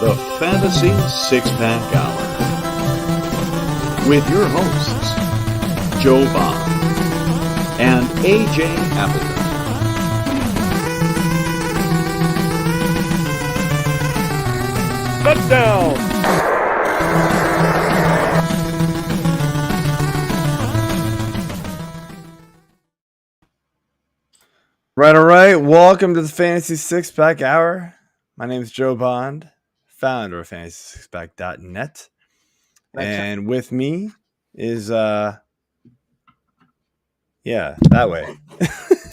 the Fantasy Six-Pack Hour with your hosts, Joe Bond and AJ Applegarth. Touchdown! All right. Welcome to the Fantasy Six-Pack Hour. My name is Joe Bond, founder of FantasySixPack.net. And with me is, that way.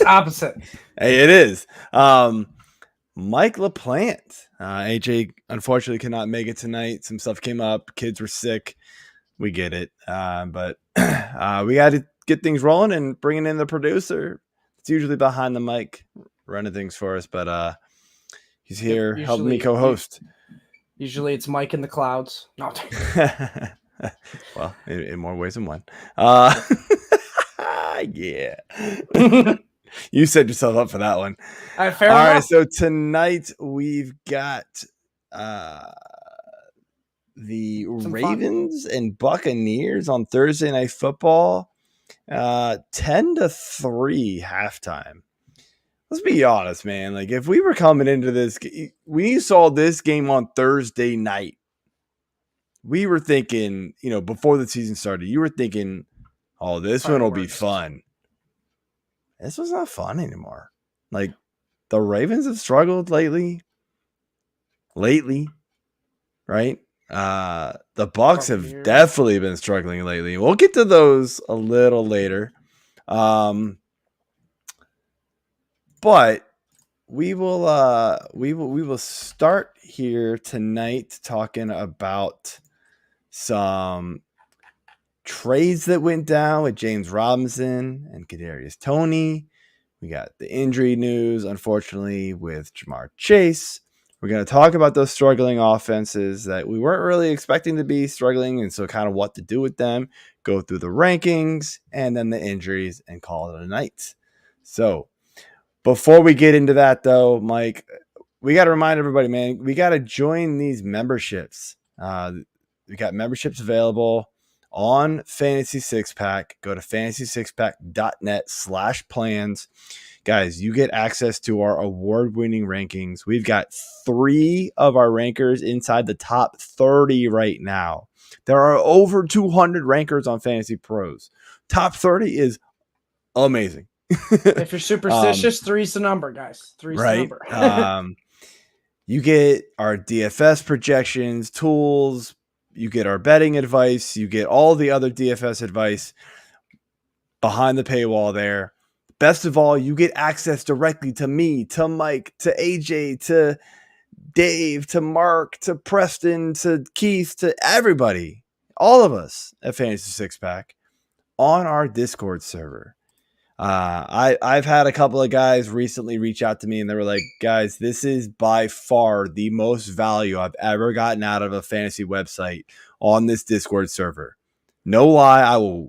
Opposite. Hey, it is. Mike LaPlante. AJ unfortunately could not make it tonight. Some stuff came up. Kids were sick. We get it. But we got to get things rolling and bringing in the producer. It's usually behind the mic running things for us, but he's here helping me co-host. Usually it's Mike in the clouds. No. Well, in more ways than one. Yeah. You set yourself up for that one. All All right, so tonight we've got the Ravens and Buccaneers on Thursday Night Football. 10-3 halftime. Let's be honest, man. Like, if we were coming into this, we saw this game on Thursday night. We were thinking, before the season started, you were thinking, oh, this one will be fun. This was not fun anymore. Like, the Ravens have struggled lately, right? The Bucs have definitely been struggling lately. We'll get to those a little later. But we will start here tonight talking about some trades that went down with James Robinson and Kadarius Toney. We got the injury news, unfortunately, with Jamar Chase. We're going to talk about those struggling offenses that we weren't really expecting to be struggling, and so kind of what to do with them, go through the rankings, and then the injuries, and call it a night. So before we get into that, though, Mike, we got to remind everybody, man, we got to join these memberships. We got memberships available on Fantasy Six Pack. Go to fantasysixpack.net/plans. Guys, you get access to our award-winning rankings. We've got 3 of our rankers inside the top 30 right now. There are over 200 rankers on Fantasy Pros. Top 30 is amazing. If you're superstitious, 3's the number, guys. 3's the number. You get our DFS projections, tools. You get our betting advice. You get all the other DFS advice behind the paywall there. Best of all, you get access directly to me, to Mike, to AJ, to Dave, to Mark, to Preston, to Keith, to everybody, all of us at Fantasy Six Pack on our Discord server. I've had a couple of guys recently reach out to me and they were like, guys, this is by far the most value I've ever gotten out of a fantasy website on this Discord server. No lie,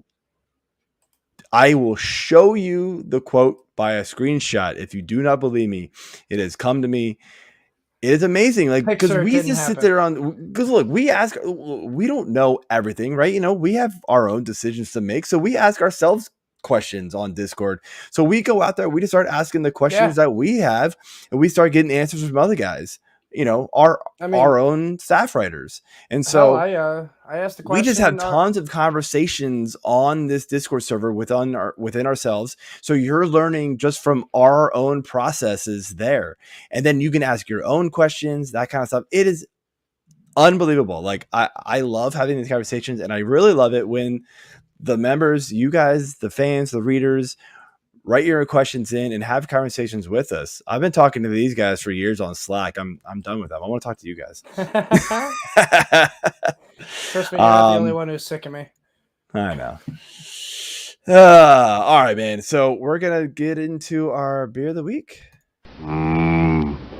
I will show you the quote by a screenshot. If you do not believe me, it has come to me. It is amazing. Like, because we just sit there because look, we don't know everything, right? We have our own decisions to make. So we ask ourselves questions on Discord. So we go out there, we just start asking the questions that we have, and we start getting answers from other guys, our own staff writers. And so I asked the question. We just have tons of conversations on this Discord server within ourselves. So you're learning just from our own processes there. And then you can ask your own questions, that kind of stuff. It is unbelievable. Like, I love having these conversations, and I really love it when the members, you guys, the fans, the readers, write your questions in and have conversations with us. I've been talking to these guys for years on Slack. I'm done with them. I want to talk to you guys. Trust me, you're not the only one who's sick of me. I know. All right, man. So we're going to get into our beer of the week.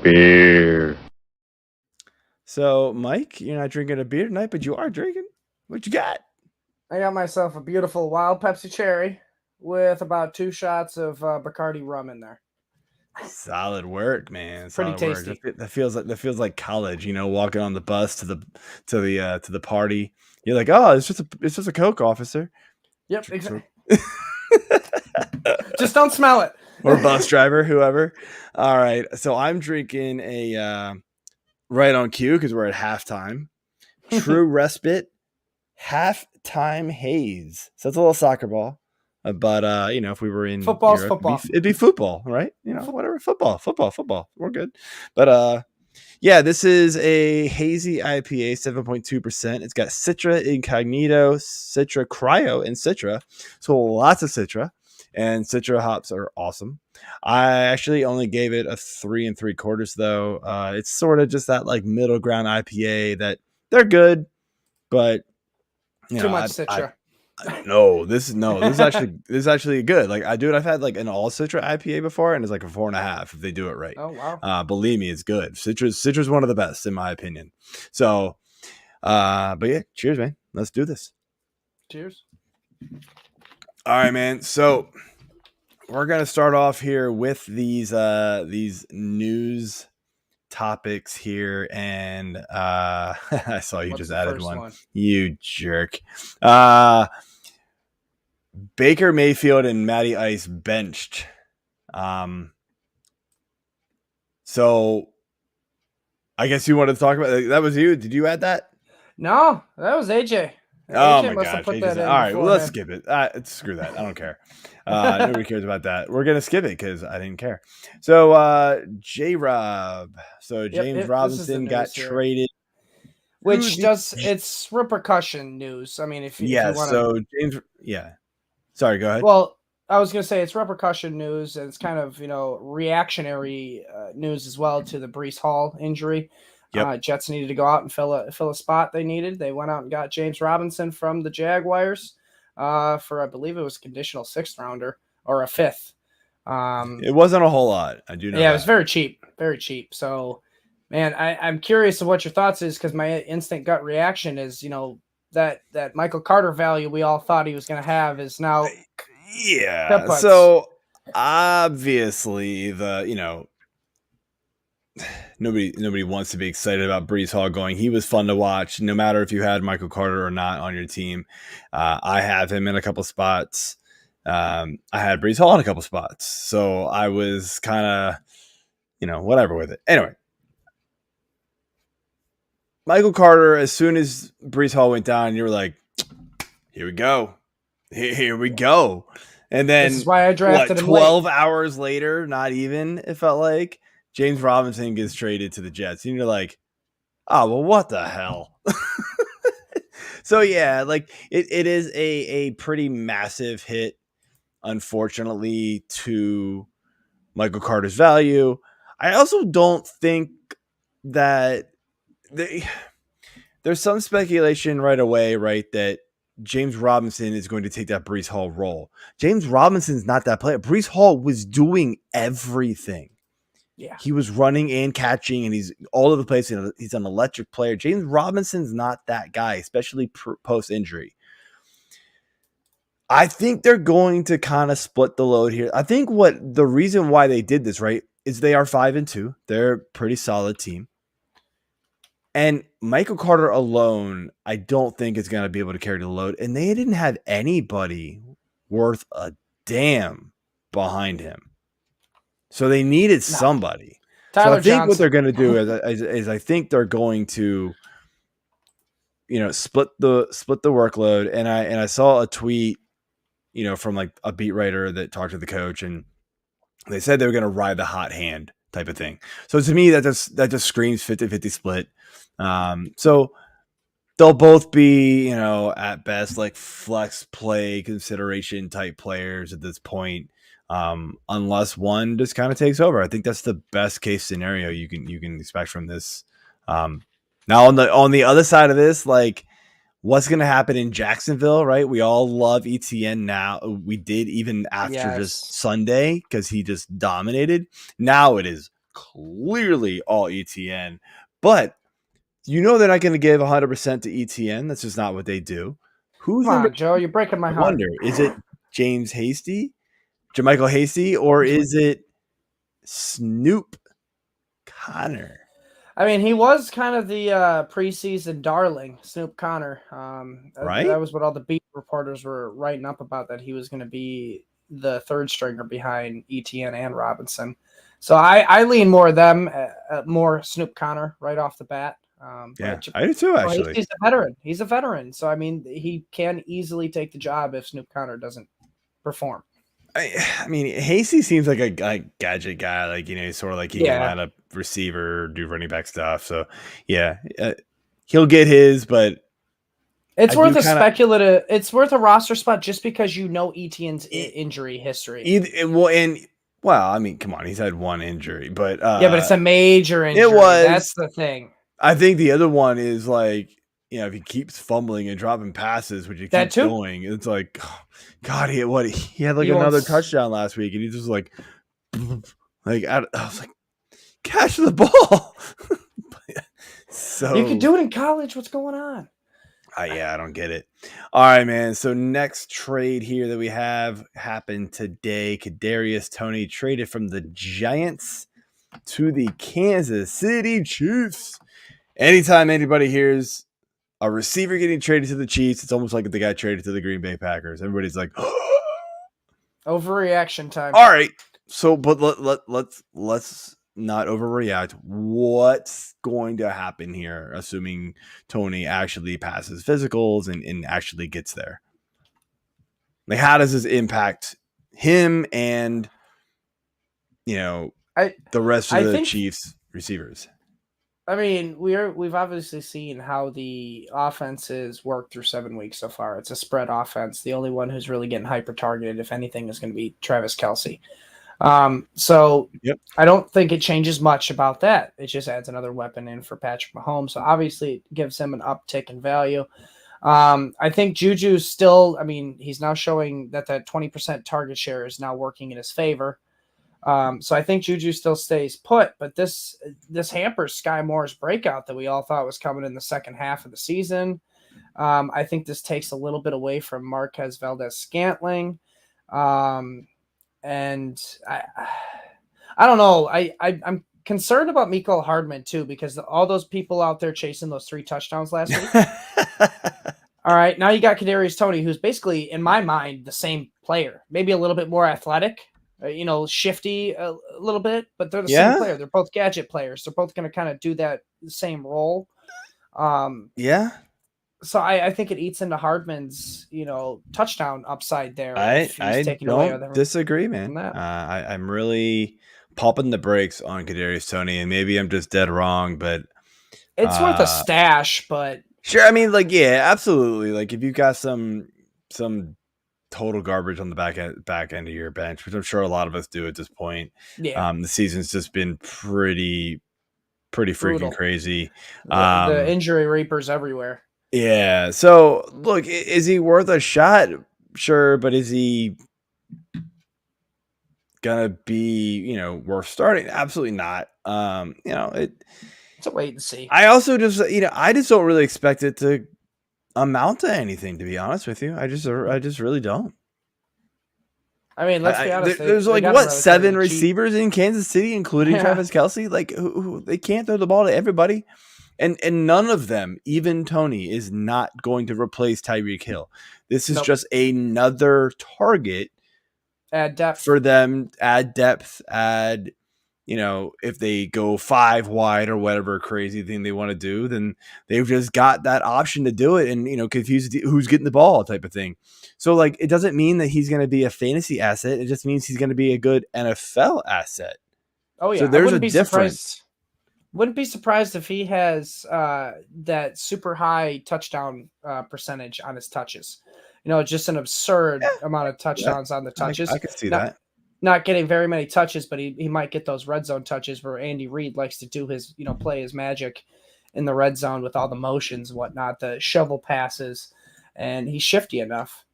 Beer. So, Mike, you're not drinking a beer tonight, but you are drinking. What you got? I got myself a beautiful wild Pepsi Cherry with about 2 shots of Bacardi rum in there. Solid work, man. Pretty Solid work. tasty. That feels like college. Walking on the bus to the party. You're like, oh, it's just a Coke, officer. Yep, exactly. Just don't smell it. Or bus driver, whoever. All right, so I'm drinking a right on cue because we're at halftime. True Respite halftime haze. So it's a little soccer ball. But if we were in Football's Europe, football. it'd be football, right? Whatever. Football. We're good. But yeah, this is a hazy IPA, 7.2%. It's got Citra Incognito, Citra Cryo, and Citra. So lots of Citra. And Citra hops are awesome. I actually only gave it a 3 3/4 though. It's sort of just that like middle ground IPA that they're good, but too much Citra. This is actually good. Like I've had like an all Citra IPA before, and it's like a 4.5 if they do it right. Oh wow! Believe me, it's good. Citra's one of the best in my opinion. So, but yeah, cheers, man. Let's do this. Cheers. All right, man. So we're gonna start off here with these news topics here, and I saw you just added one. You jerk. Baker Mayfield and Matty Ice benched. So I guess you wanted to talk about that. Was you? Did you add that? No, that was AJ. Oh my gosh! All right, well, let's skip it. Screw that. I don't care. Nobody cares about that. We're gonna skip it because I didn't care. So J-Rob. So James Robinson got traded. Which it's repercussion news. I mean, if you want to. So James. Yeah. Sorry. Go ahead. Well, I was gonna say it's repercussion news, and it's kind of reactionary news as well to the Breece Hall injury. Yep. Jets needed to go out and fill a spot they needed. They went out and got James Robinson from the Jaguars for, I believe it was a conditional 6th rounder or a 5th. It wasn't a whole lot. I do know. Yeah, it was very cheap. Very cheap. So, man, I'm curious of what your thoughts is, because my instant gut reaction is, that Michael Carter value we all thought he was going to have is now. Yeah. So obviously nobody wants to be excited about Breece Hall going. He was fun to watch, no matter if you had Michael Carter or not on your team. I have him in a couple spots. I had Breece Hall in a couple spots. So I was kind of, whatever with it. Anyway, Michael Carter, as soon as Breece Hall went down, you were like, here we go. Here we go. And then this is why I drafted him 12 hours later, not even, it felt like, James Robinson gets traded to the Jets. And you're like, oh, well, what the hell? So, yeah, like it is a pretty massive hit, unfortunately, to Michael Carter's value. I also don't think that there's some speculation right away, right, that James Robinson is going to take that Breece Hall role. James Robinson's not that player. Breece Hall was doing everything. Yeah, he was running and catching, and he's all over the place. He's an electric player. James Robinson's not that guy, especially post-injury. I think they're going to kind of split the load here. I think the reason why they did this, right, is they are 5-2. They're a pretty solid team. And Michael Carter alone, I don't think is going to be able to carry the load. And they didn't have anybody worth a damn behind him. So they needed somebody. Tyler so I think Johnson. What they're going to do is I think they're going to, split the workload. And I saw a tweet, from like a beat writer that talked to the coach, and they said they were going to ride the hot hand type of thing. So to me, that just screams 50-50 split. So they'll both be, at best, like flex play consideration type players at this point. Unless one just kind of takes over. I think that's the best case scenario you can expect from this. Now on the other side of this, like what's going to happen in Jacksonville, right? We all love ETN now. We did even after just Sunday because he just dominated. Now it is clearly all ETN, but they're not going to give 100% to ETN. That's just not what they do. Come on, Joe, you're breaking my heart. Is it James Hasty? Jermichael Hasty, or is it Snoop Conner. I mean, he was kind of the preseason darling, Snoop Conner. Right? That was what all the beat reporters were writing up about, that he was going to be the third stringer behind Etienne and Robinson. So I lean more of them, more Snoop Conner right off the bat. Yeah, I do too, actually. He's a veteran. He's a veteran. So, I mean, he can easily take the job if Snoop Conner doesn't perform. I mean, Hasty seems like a gadget guy. Like, he's sort of like he can line up receiver, do running back stuff. So, yeah, he'll get his, but it's worth a speculative. It's worth a roster spot just because Etienne's injury history. Well, I mean, come on, he's had one injury, but but it's a major injury. It was. That's the thing. I think the other one is like, if he keeps fumbling and dropping passes, which he keeps doing, it's like, oh, God, he had like another touchdown last week, and he just like I was like, catch the ball. So you can do it in college. What's going on? I don't get it. All right, man. So next trade here that we have happened today. Kadarius Toney traded from the Giants to the Kansas City Chiefs. Anytime anybody hears a receiver getting traded to the Chiefs, it's almost like the guy traded to the Green Bay Packers. Everybody's like, overreaction time. All right. So, but let's not overreact. What's going to happen here, assuming Toney actually passes physicals and actually gets there? Like, how does this impact him and the rest of the Chiefs receivers? I mean, we've obviously seen how the offenses work through 7 weeks so far. It's a spread offense. The only one who's really getting hyper targeted, if anything, is going to be Travis Kelce. So I don't think it changes much about that. It just adds another weapon in for Patrick Mahomes. So obviously it gives him an uptick in value. I think Juju's still, he's now showing that 20% target share is now working in his favor. So I think Juju still stays put, but this hampers Sky Moore's breakout that we all thought was coming in the second half of the season. I think this takes a little bit away from Marquez Valdez-Scantling. And I don't know. I'm concerned about Mecole Hardman too, because all those people out there chasing those 3 touchdowns last week. All right, now you got Kadarius Toney, who's basically, in my mind, the same player, maybe a little bit more athletic. Shifty a little bit, but they're the same player. They're both gadget players. They're both going to kind of do that same role. So I think it eats into Hardman's, touchdown upside there. I don't disagree, man. I'm really popping the brakes on Kadarius Toney, and maybe I'm just dead wrong, but it's worth a stash. But sure, absolutely. Like if you've got some total garbage on the back end of your bench, which I'm sure a lot of us do at this point. The season's just been pretty freaking crazy. The injury reapers everywhere. Yeah. So look, is he worth a shot? Sure, but is he gonna be worth starting? Absolutely not. It's a wait and see. I also just I just don't really expect it to amount to anything, to be honest with you. I just really don't. Let's be honest. There's like 7 receivers in Kansas City, including Travis Kelce. Like who they can't throw the ball to everybody, and none of them, even Toney, is not going to replace Tyreek Hill. This is just another target. Add depth for them. Add depth. Add. If they go 5 wide or whatever crazy thing they want to do, then they've just got that option to do it and, confuse who's getting the ball type of thing. So, like, it doesn't mean that he's going to be a fantasy asset. It just means he's going to be a good NFL asset. Oh, yeah. So there's a difference. Wouldn't be surprised if he has that super high touchdown percentage on his touches. Just an absurd amount of touchdowns on the touches. I could see that. Not getting very many touches, but he might get those red zone touches where Andy Reid likes to do his, play his magic in the red zone with all the motions and whatnot, the shovel passes, and he's shifty enough.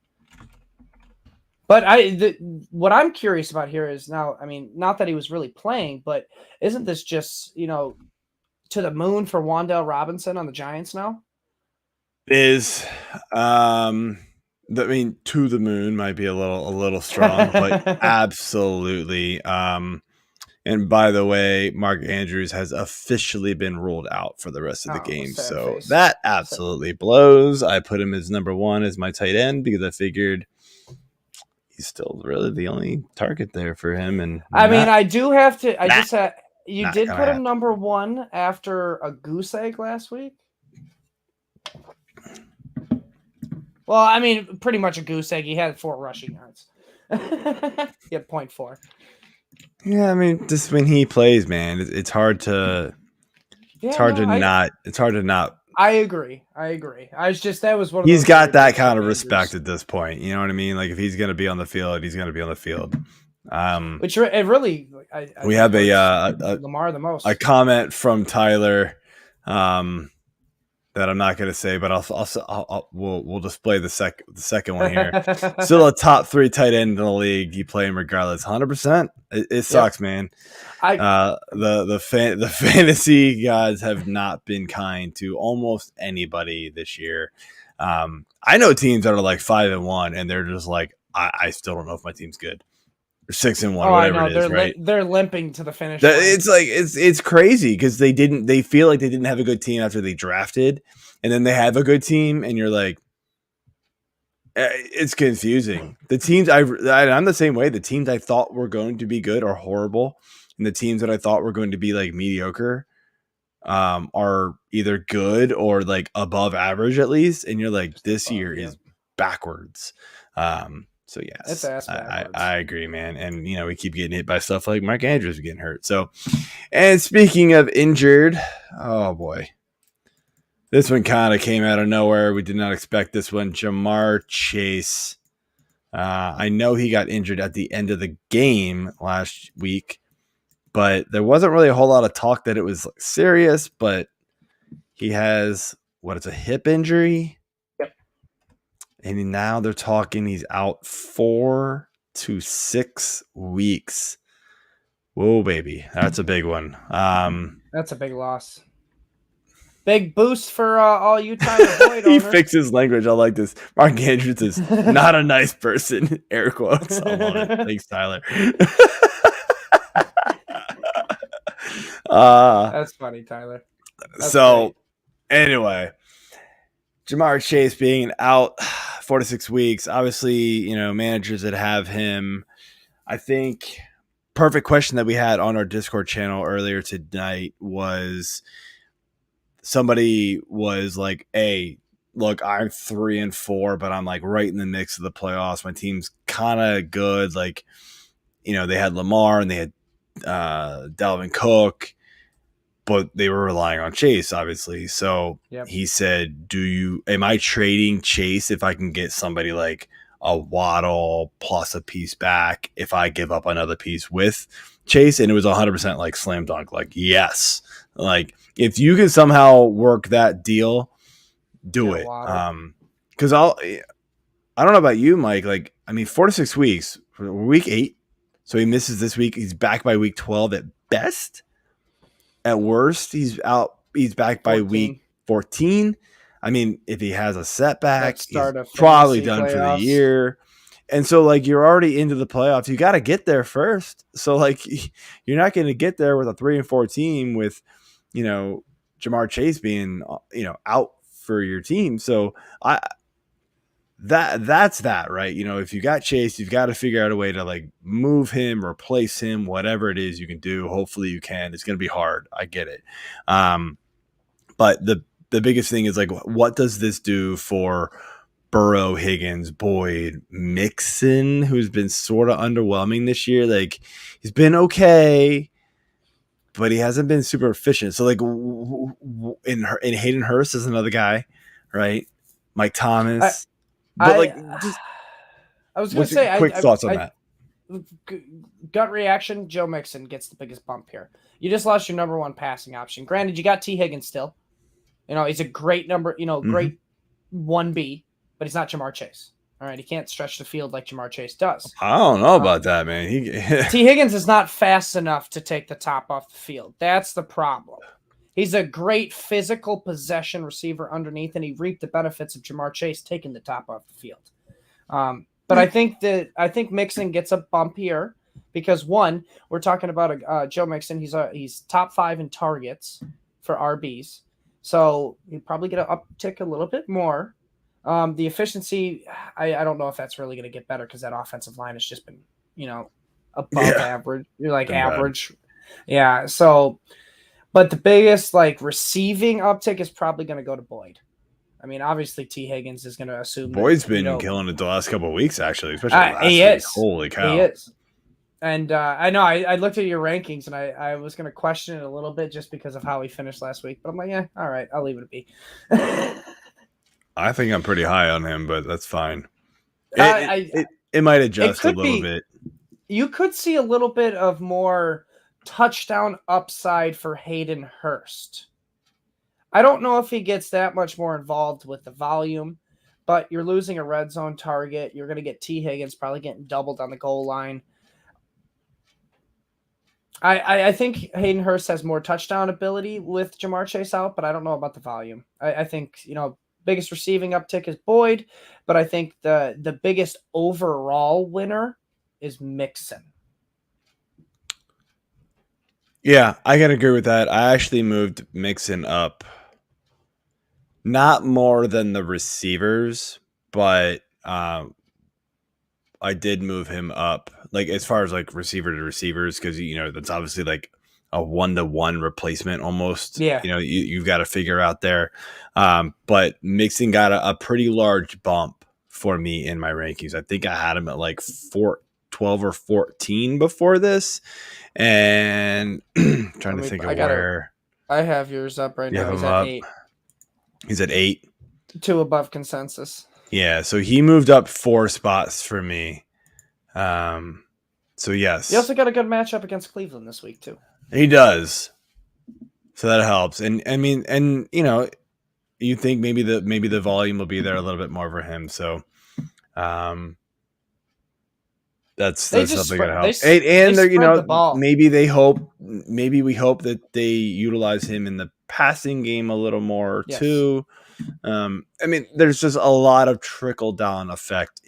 But what I'm curious about here is now, not that he was really playing, but isn't this just, to the moon for Wan'Dale Robinson on the Giants now? To the moon might be a little strong, but absolutely. And by the way, Mark Andrews has officially been ruled out for the rest of the game. So face. that absolutely blows. I put him as number 1 as my tight end because I figured he's still really the only target there for him. And I mean, I do have to. I just had. You did put him happen. number 1 after a goose egg last week. Well, I mean, pretty much a goose egg. He had 4 rushing yards. He had 0.4. Yeah, I mean, just when he plays, man, it's hard to. It's hard to not. I agree. I was just that was one of He's those got that kind of Andrews. respect at this point. You know what I mean? Like if he's going to be on the field, he's going to be on the field. Which it really. We have a Lamar the most. a comment from Tyler that I'm not going to say, but we'll display the second one here. Still a top 3 tight end in the league. You play him regardless, 100%. It sucks, man. The fantasy gods have not been kind to almost anybody this year. I know teams that are like 5-1, and they're just like, I still don't know if my team's good. Or 6-1, whatever it is, right? They're limping to the finish line. It's like it's crazy because they feel like they didn't have a good team after they drafted, and then they have a good team, and you're like, it's confusing. The teams I'm the same way. The teams I thought were going to be good are horrible, and the teams that I thought were going to be like mediocre are either good or like above average at least, and you're like, this year is backwards. So yes, I agree, man. And we keep getting hit by stuff like Mark Andrews getting hurt. So, and speaking of injured, oh boy, this one kind of came out of nowhere. We did not expect this one. Jamar Chase. I know he got injured at the end of the game last week, but there wasn't really a whole lot of talk that it was serious. But he has it's a hip injury. And now they're talking he's out 4 to 6 weeks. Whoa, baby. That's a big one. That's a big loss. Big boost for all you Tyler Boyd He owners. fixes language. I like this. Mark Andrews is not a nice person. Air quotes. I love it. Thanks, Tyler. That's funny, Tyler. That's great. Anyway, Jamar Chase being out 4 to 6 weeks. Obviously, managers that have him. I think perfect question that we had on our Discord channel earlier tonight was somebody was like, hey, look, I'm 3-4, but I'm like right in the mix of the playoffs. My team's kind of good. Like, they had Lamar and they had Dalvin Cook, but they were relying on Chase, obviously. So He said, am I trading Chase if I can get somebody like a Waddle plus a piece back if I give up another piece with Chase? And it was 100% like slam dunk. Like, yes. Like, if you can somehow work that deal, do it. Because I don't know about you, Mike. Like, 4 to 6 weeks, week 8. So he misses this week. He's back by week 12 at best. At worst, he's out. He's back by week 14. If he has a setback, he's probably done for the year. And so, like, you're already into the playoffs. You got to get there first. So, like, you're not going to get there with a 3-4 team with, Jamar Chase being, out for your team. So, that's that, right? If you got Chase, you've got to figure out a way to like move him, replace him, whatever it is you can do. Hopefully you can. It's going to be hard. I get it. But the biggest thing is like, what does this do for Burrow, Higgins, Boyd, Mixon, who's been sort of underwhelming this year? Like, he's been okay, but he hasn't been super efficient. So like in Hayden Hurst is another guy, right? Mike Thomas. I was going to say, quick thoughts on that. Gut reaction, Joe Mixon gets the biggest bump here. You just lost your number 1 passing option. Granted, you got T. Higgins still. He's a great number, great 1B, but he's not Jamar Chase. All right, he can't stretch the field like Jamar Chase does. I don't know about that, man. T. Higgins is not fast enough to take the top off the field. That's the problem. He's a great physical possession receiver underneath, and he reaped the benefits of Jamar Chase taking the top off the field. But I think Mixon gets a bump here because one, we're talking about Joe Mixon. He's top 5 in targets for RBs, so you probably get an uptick a little bit more. The efficiency, I don't know if that's really going to get better because that offensive line has just been, above average. You're like average. Bad. Yeah. So, but the biggest receiving uptick is probably going to go to Boyd. I mean, obviously T. Higgins is going to assume Boyd's been killing it the last couple of weeks, actually, especially last week. Is. Holy cow. He is. And I know I looked at your rankings and I was going to question it a little bit just because of how he finished last week. But I'm like, yeah, all right, I'll leave it be. I think I'm pretty high on him, but that's fine. It might adjust a little bit. You could see a little bit of more touchdown upside for Hayden Hurst. I don't know if he gets that much more involved with the volume, but you're losing a red zone target. You're going to get T. Higgins probably getting doubled on the goal line. I think Hayden Hurst has more touchdown ability with Jamar Chase out, but I don't know about the volume. I think, biggest receiving uptick is Boyd, but I think the biggest overall winner is Mixon. Yeah, I can agree with that. I actually moved Mixon up. Not more than the receivers, but I did move him up, as far as receiver to receivers, because that's obviously a 1-to-1 replacement almost. Yeah, you've got to figure out there. But Mixon got a pretty large bump for me in my rankings. I think I had him at 12 or 14 before this, and trying to think of where I have yours up right now. He's at 8. He's at 8. 2 above consensus. Yeah, so he moved up 4 spots for me. So yes. He also got a good matchup against Cleveland this week too. He does. So that helps. And I mean, you think maybe the volume will be there a little bit more for him. So that's something that helps. And they're, maybe we hope that they utilize him in the passing game a little more too. I mean, there's just a lot of trickle down effect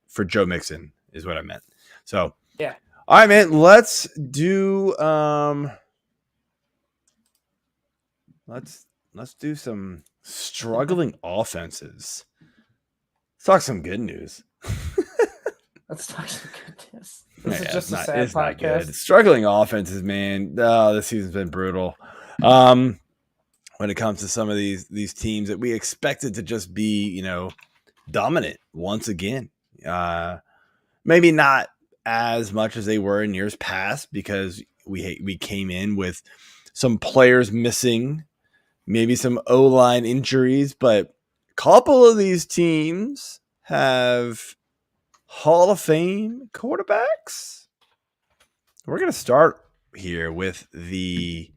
for Joe Mixon is what I meant. So yeah. All right, man. Let's do let's do some struggling offenses. Let's talk some good news. Let's talk some good news. This is just a sad podcast. Not good. Struggling offenses, man. Oh, this season's been brutal. When it comes to some of these teams that we expected to just be, dominant once again. Maybe not as much as they were in years past because we came in with some players missing, maybe some O-line injuries, but a couple of these teams have Hall of Fame quarterbacks. We're going to start here with the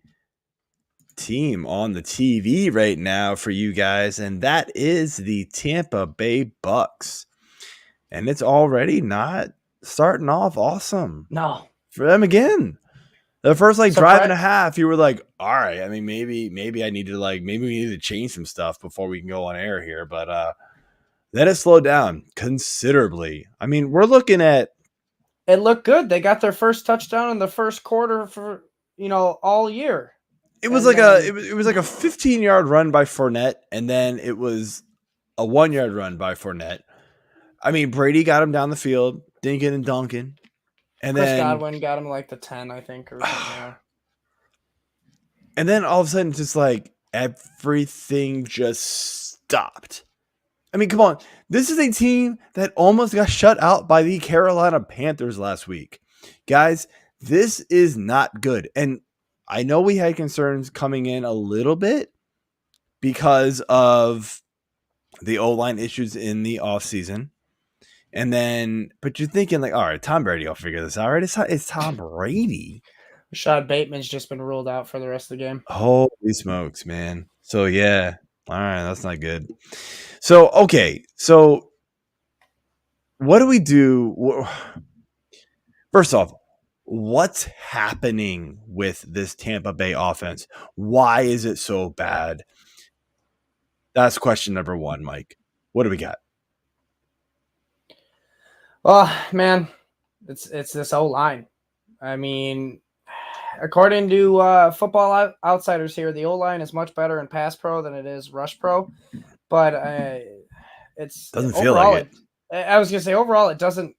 team on the TV right now for you guys, and that is the Tampa Bay Bucks. And it's already not starting off awesome. No. For them again. The first drive and a half, you were like, all right, I mean, maybe I need to maybe we need to change some stuff before we can go on air here. But then it slowed down considerably. I mean, we're looking at it looked good. They got their first touchdown in the first quarter for, all year. It was like a 15-yard run by Fournette, and then it was a 1-yard run by Fournette. I mean, Brady got him down the field, dinking and dunking. And Chris then Godwin got him the 10, I think, or something. And then all of a sudden, just everything just stopped. I mean, come on. This is a team that almost got shut out by the Carolina Panthers last week. Guys, this is not good. And I know we had concerns coming in a little bit because of the O-line issues in the offseason. And then, but you're thinking all right, Tom Brady will figure this out, right? It's Tom Brady. Rashad Bateman's just been ruled out for the rest of the game. Holy smokes, man. So, yeah. All right, that's not good. So, okay. So, what do we do? First off, what's happening with this Tampa Bay offense? Why is it so bad? That's question number 1, Mike. What do we got? Oh, man, It's this O-line. I mean, according to Football Outsiders here, the O-line is much better in pass pro than it is rush pro, but it's doesn't overall, feel like it. I was gonna say overall it doesn't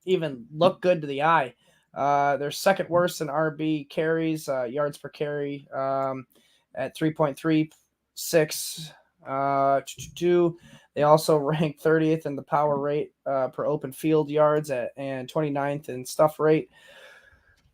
even look good to the eye. They're second worst in RB carries, yards per carry, at 3.36. They also rank 30th in the power rate per open field yards and 29th in stuff rate.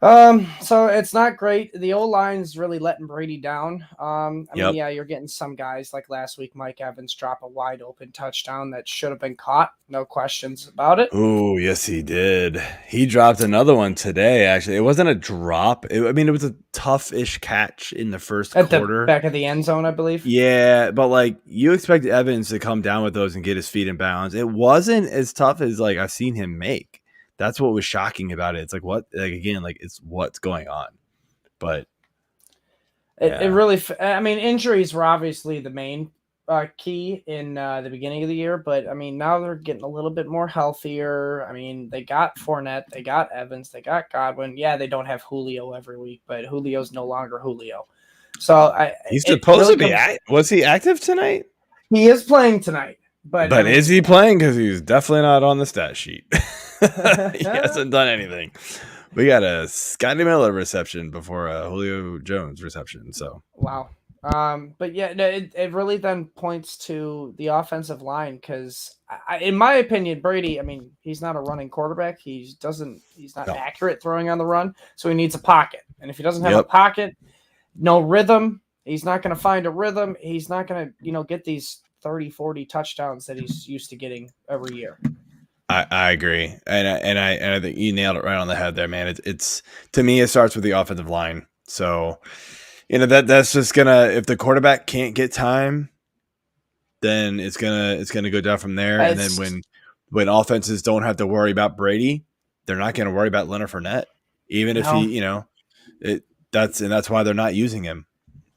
So it's not great. The O-line's really letting Brady down. I mean, yeah, you're getting some guys like last week, Mike Evans drop a wide open touchdown that should have been caught. No questions about it. Oh, yes, he did. He dropped another one today, actually. It wasn't a drop. It was a tough-ish catch in the first quarter. At the back of the end zone, I believe. Yeah, but like you expect Evans to come down with those and get his feet in bounds. It wasn't as tough as like I've seen him make. That's what was shocking about it. It's like what, like again, like it's what's going on. But it really, I mean, injuries were obviously the main key in the beginning of the year, but I mean, now they're getting a little bit more healthier. I mean, they got Fournette, they got Evans, they got Godwin. Yeah, they don't have Julio every week, but Julio's no longer Julio. So he's supposed to be. Was he active tonight? He is playing tonight, but I mean, is he playing? Because he's definitely not on the stat sheet. He hasn't done anything. We got a Scotty Miller reception before a Julio Jones reception. So wow. But yeah, it really then points to the offensive line because, in my opinion, Brady. I mean, he's not a running quarterback. He's not accurate throwing on the run, so he needs a pocket. And if he doesn't have a pocket, no rhythm. He's not going to find a rhythm. He's not going to, get these 30, 40 touchdowns that he's used to getting every year. I agree, and I think you nailed it right on the head there, man. It's to me, it starts with the offensive line. So, that's just gonna, if the quarterback can't get time, then it's gonna go down from there. And then when offenses don't have to worry about Brady, they're not going to worry about Leonard Fournette, even if he, that's why they're not using him.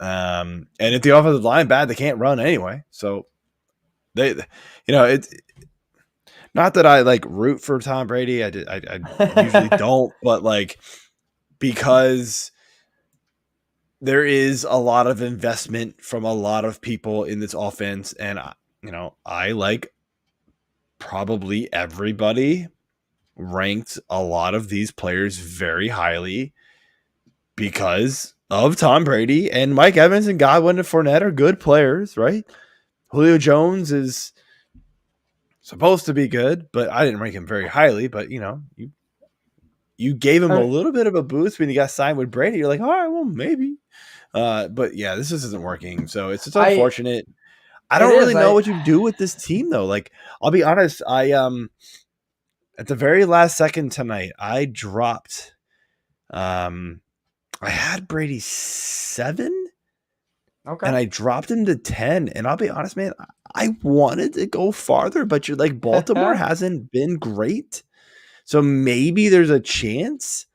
And if the offensive line bad, they can't run anyway. So it's not that I like root for Tom Brady. I usually don't, but like because there is a lot of investment from a lot of people in this offense, and I like probably everybody ranked a lot of these players very highly because of Tom Brady, and Mike Evans and Godwin and Fournette are good players, right? Julio Jones is supposed to be good, but I didn't rank him very highly. But you gave him a little bit of a boost when he got signed with Brady. You're like, all right, well, maybe. But yeah, this isn't working. So it's just unfortunate. I don't really know what you do with this team though. Like, I'll be honest, I at the very last second tonight, I dropped I had Brady 7. Okay. And I dropped him to 10. And I'll be honest, man, I wanted to go farther, but you're like, Baltimore hasn't been great. So maybe there's a chance.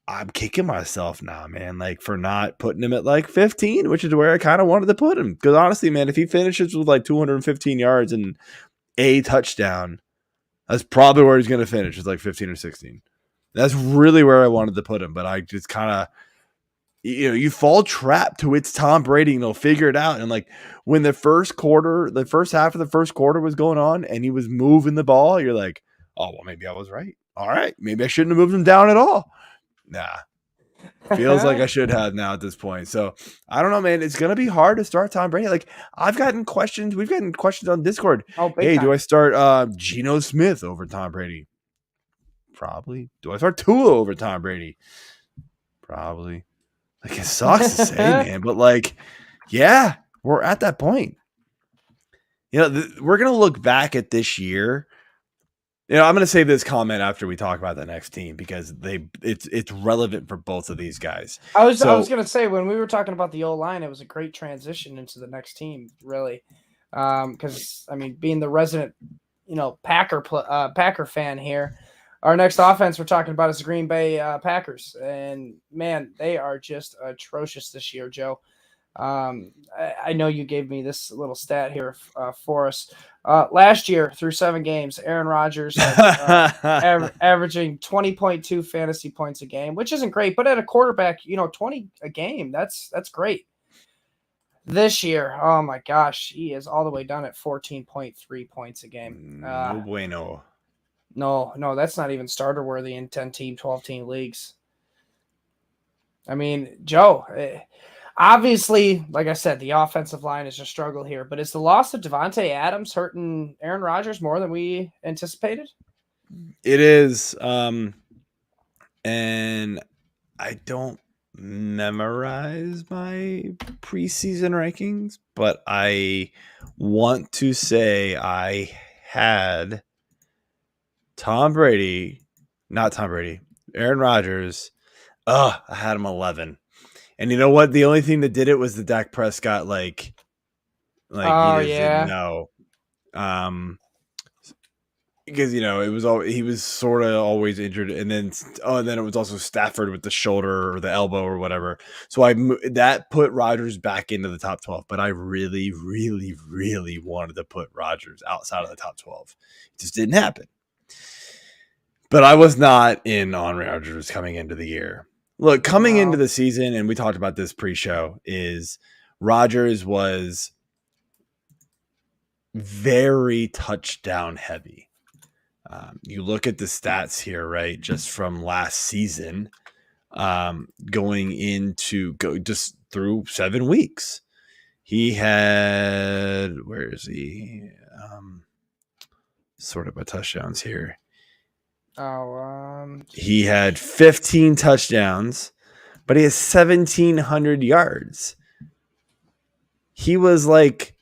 I'm kicking myself now, man, like for not putting him at like 15, which is where I kind of wanted to put him. Because honestly, man, if he finishes with like 215 yards and a touchdown, that's probably where he's going to finish. It's like 15 or 16. That's really where I wanted to put him. But I just kind of, you fall trapped to it's Tom Brady and they'll figure it out. And like when the first half of the first quarter was going on and he was moving the ball, you're like, oh, well, maybe I was right. All right. Maybe I shouldn't have moved him down at all. Nah. Feels like I should have now at this point. So I don't know, man. It's going to be hard to start Tom Brady. Like We've gotten questions on Discord. Hey, do I start Geno Smith over Tom Brady? Probably. Do I start Tua over Tom Brady? Probably. Like, it sucks to say, man, but like, yeah, we're at that point. We're going to look back at this year. I'm going to save this comment after we talk about the next team because it's relevant for both of these guys. I was going to say, when we were talking about the O-line, it was a great transition into the next team, really. Because, I mean, being the resident, Packer fan here, our next offense we're talking about is the Green Bay Packers. And, man, they are just atrocious this year, Joe. I know you gave me this little stat here for us. Last year, through 7 games, Aaron Rodgers had averaging 20.2 fantasy points a game, which isn't great, but at a quarterback, 20 a game, that's great. This year, oh my gosh, he is all the way down at 14.3 points a game. No bueno. No, that's not even starter worthy in 10-team, 12-team leagues. I mean, Joe, obviously, like I said, the offensive line is a struggle here, but is the loss of Devontae Adams hurting Aaron Rodgers more than we anticipated? It is. And I don't memorize my preseason rankings, but I want to say I had Aaron Rodgers. I had him 11. And you know what? The only thing that did it was the Dak Prescott, like Oh, he just yeah. didn't know. Because it was he was sort of always injured, and then it was also Stafford with the shoulder or the elbow or whatever. So that put Rodgers back into the top 12. But I really, really, really wanted to put Rodgers outside of the top 12. It just didn't happen. But I was not in on Rodgers coming into the year. Look, coming into the season, and we talked about this pre-show, is Rodgers was very touchdown heavy. You look at the stats here, right? Just from last season, going into just through 7 weeks, he had sort of by touchdowns here. He had 15 touchdowns, but he has 1,700 yards. He was like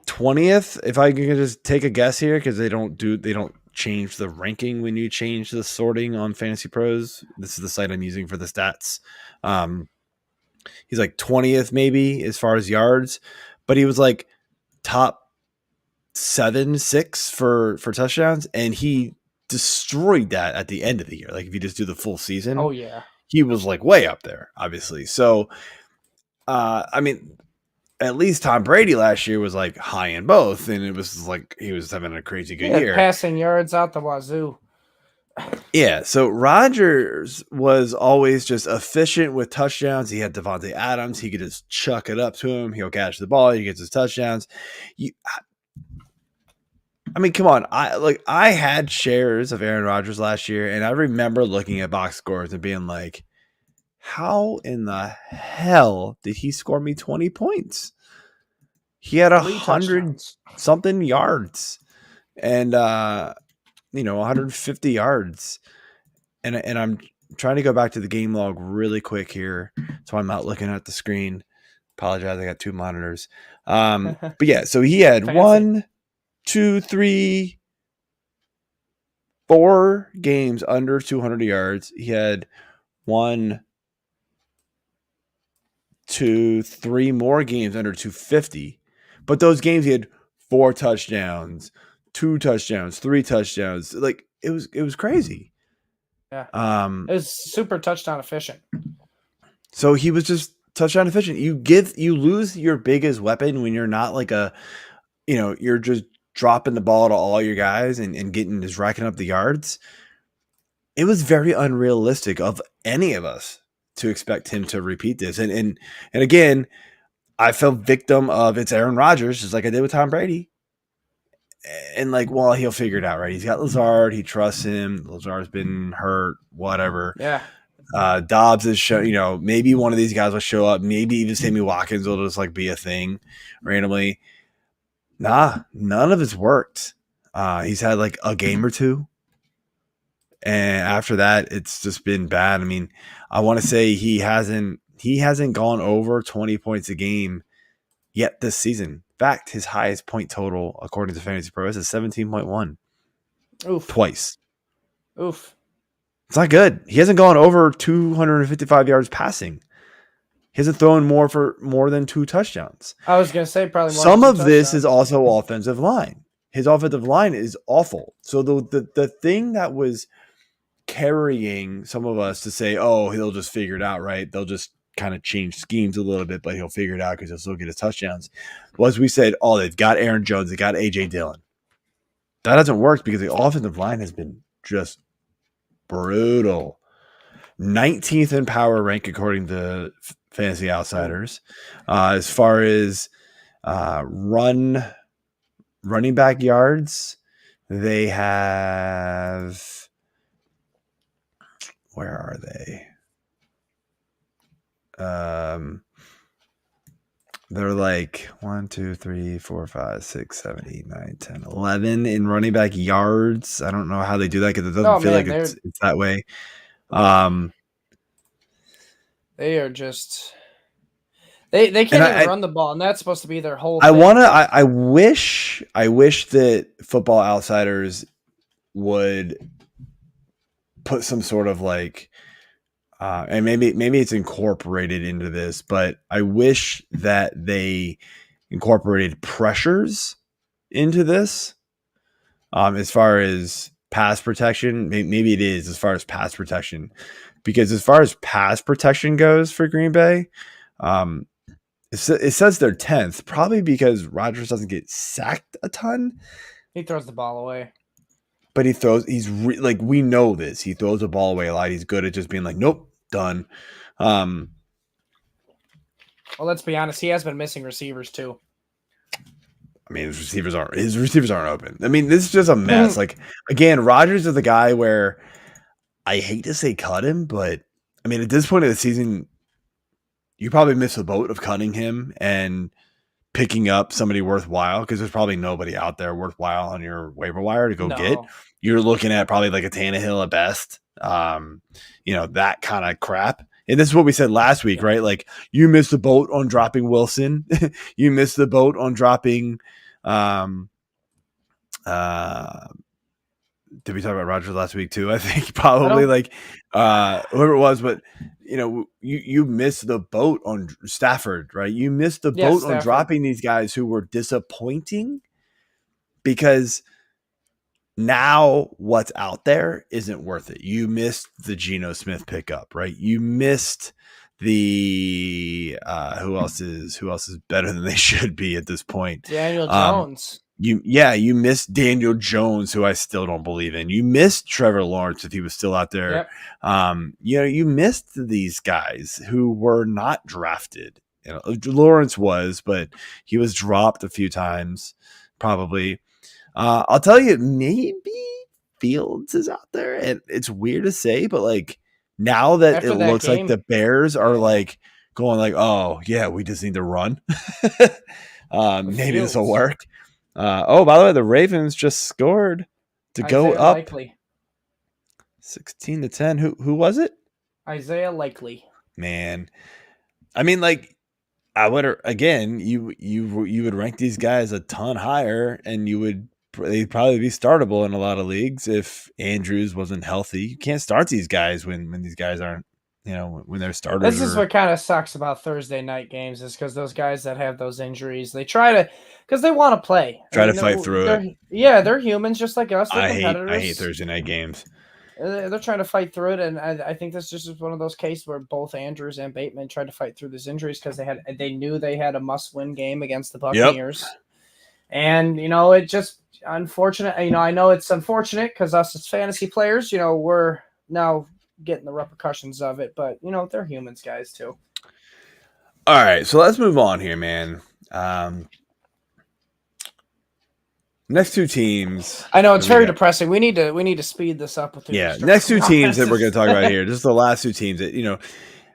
20th, if I can just take a guess here, because they don't change the ranking when you change the sorting on Fantasy Pros. This is the site I'm using for the stats. He's like 20th maybe as far as yards, but he was like top 6 for touchdowns, and he destroyed that at the end of the year. Like if you just do the full season, oh yeah, he was like way up there, obviously. So, I mean, at least Tom Brady last year was like high in both, and it was like he was having a crazy good year. Passing yards out the wazoo. Yeah, so Rodgers was always just efficient with touchdowns. He had Devontae Adams. He could just chuck it up to him. He'll catch the ball. He gets his touchdowns. I mean, come on. I had shares of Aaron Rodgers last year, and I remember looking at box scores and being like, how in the hell did he score me 20 points? He had 100 something yards and 150 yards. And I'm trying to go back to the game log really quick here, so I'm not looking at the screen. Apologize, I got 2 monitors. But yeah, so he had Fancy. 1, 2, 3, 4 games under 200 yards. He had 1, 2, 3 more games under 250. But those games he had 4 touchdowns, 2 touchdowns, 3 touchdowns. Like it was crazy. Yeah. It was super touchdown efficient. So he was just touchdown efficient. You lose your biggest weapon when you're not like you're just dropping the ball to all your guys and just racking up the yards. It was very unrealistic of any of us to expect him to repeat this. And again, I fell victim of it's Aaron Rodgers, just like I did with Tom Brady. And like, well, he'll figure it out, right? He's got Lazard. He trusts him. Lazard's been hurt, whatever. Yeah. Dobbs is maybe one of these guys will show up. Maybe even Sammy Watkins will just like be a thing randomly. Nah, none of it's worked. He's had like a game or 2. And after that, it's just been bad. I mean, I want to say he hasn't gone over 20 points a game yet this season. In fact, his highest point total, according to Fantasy Pros, is 17.1. Oof. Twice. Oof. It's not good. He hasn't gone over 255 yards passing. He hasn't thrown more than 2 touchdowns. I was going to say probably more. Some of this is also offensive line. His offensive line is awful. So the thing that was carrying some of us to say, oh, he'll just figure it out, right? They'll just kind of change schemes a little bit, but he'll figure it out because he'll still get his touchdowns. Was we said, oh, they've got Aaron Jones, they got AJ Dillon. That hasn't worked because the offensive line has been just brutal. 19th in power rank according to Fantasy Outsiders. As far as running back yards, they have, where are they? They're like 1, 2, 3, 4, 5, 6, 7, 8, 9, 10, 11 in running back yards. I don't know how they do that because it doesn't feel like it's that way. They are just they can't even run the ball, and that's supposed to be their whole thing. I wish that Football Outsiders would put some sort of like and maybe it's incorporated into this, but I wish that they incorporated pressures into this. As far as pass protection, maybe it is as far as pass protection, because as far as pass protection goes for Green Bay, it says they're 10th, probably because Rodgers doesn't get sacked a ton. He throws the ball away. But we know this. He throws the ball away a lot. He's good at just being like, nope, done. Well, let's be honest. He has been missing receivers too. I mean, his receivers aren't open. I mean, this is just a mess. Like, again, Rodgers is the guy where I hate to say cut him, but I mean, at this point of the season, you probably miss the boat of cutting him and picking up somebody worthwhile, because there's probably nobody out there worthwhile on your waiver wire to go get. You're looking at probably like a Tannehill at best, that kind of crap. And this is what we said last week, right? Like, you missed the boat on dropping Wilson. You missed the boat on dropping. Did we talk about Rodgers last week too? I think probably whoever it was, but you missed the boat on Stafford, right? You missed the boat on dropping these guys who were disappointing, because now what's out there isn't worth it. You missed the Geno Smith pickup, right? You missed the who else is better than they should be at this point? Daniel Jones. You missed Daniel Jones, who I still don't believe in. You missed Trevor Lawrence if he was still out there. Yep. You missed these guys who were not drafted. Lawrence was, but he was dropped a few times, probably. I'll tell you, maybe Fields is out there, and it's weird to say, but like, now that it looks like the Bears are like going like, oh yeah, we just need to run. Maybe this will work. By the way, the Ravens just scored to go up Likely. 16-10. Who was it? Isaiah Likely. Man, I mean, like, I would again. You would rank these guys a ton higher, and they'd probably be startable in a lot of leagues if Andrews wasn't healthy. You can't start these guys when these guys aren't, when they're starters. This is what kind of sucks about Thursday night games, is because those guys that have those injuries, they try to, because they want to play. To fight through it. Yeah, they're humans just like us. They're I competitors. hate Thursday night games. They're trying to fight through it, and I think this is just one of those cases where both Andrews and Bateman tried to fight through these injuries because they knew they had a must-win game against the Buccaneers. Yep. And, it just unfortunate. I know it's unfortunate because us as fantasy players, we're now getting the repercussions of it, but they're humans, guys, too. All right, so let's move on here, man. Next two teams. I know it's very depressing. We need to speed this up with next two teams that we're going to talk about here. Just the last two teams that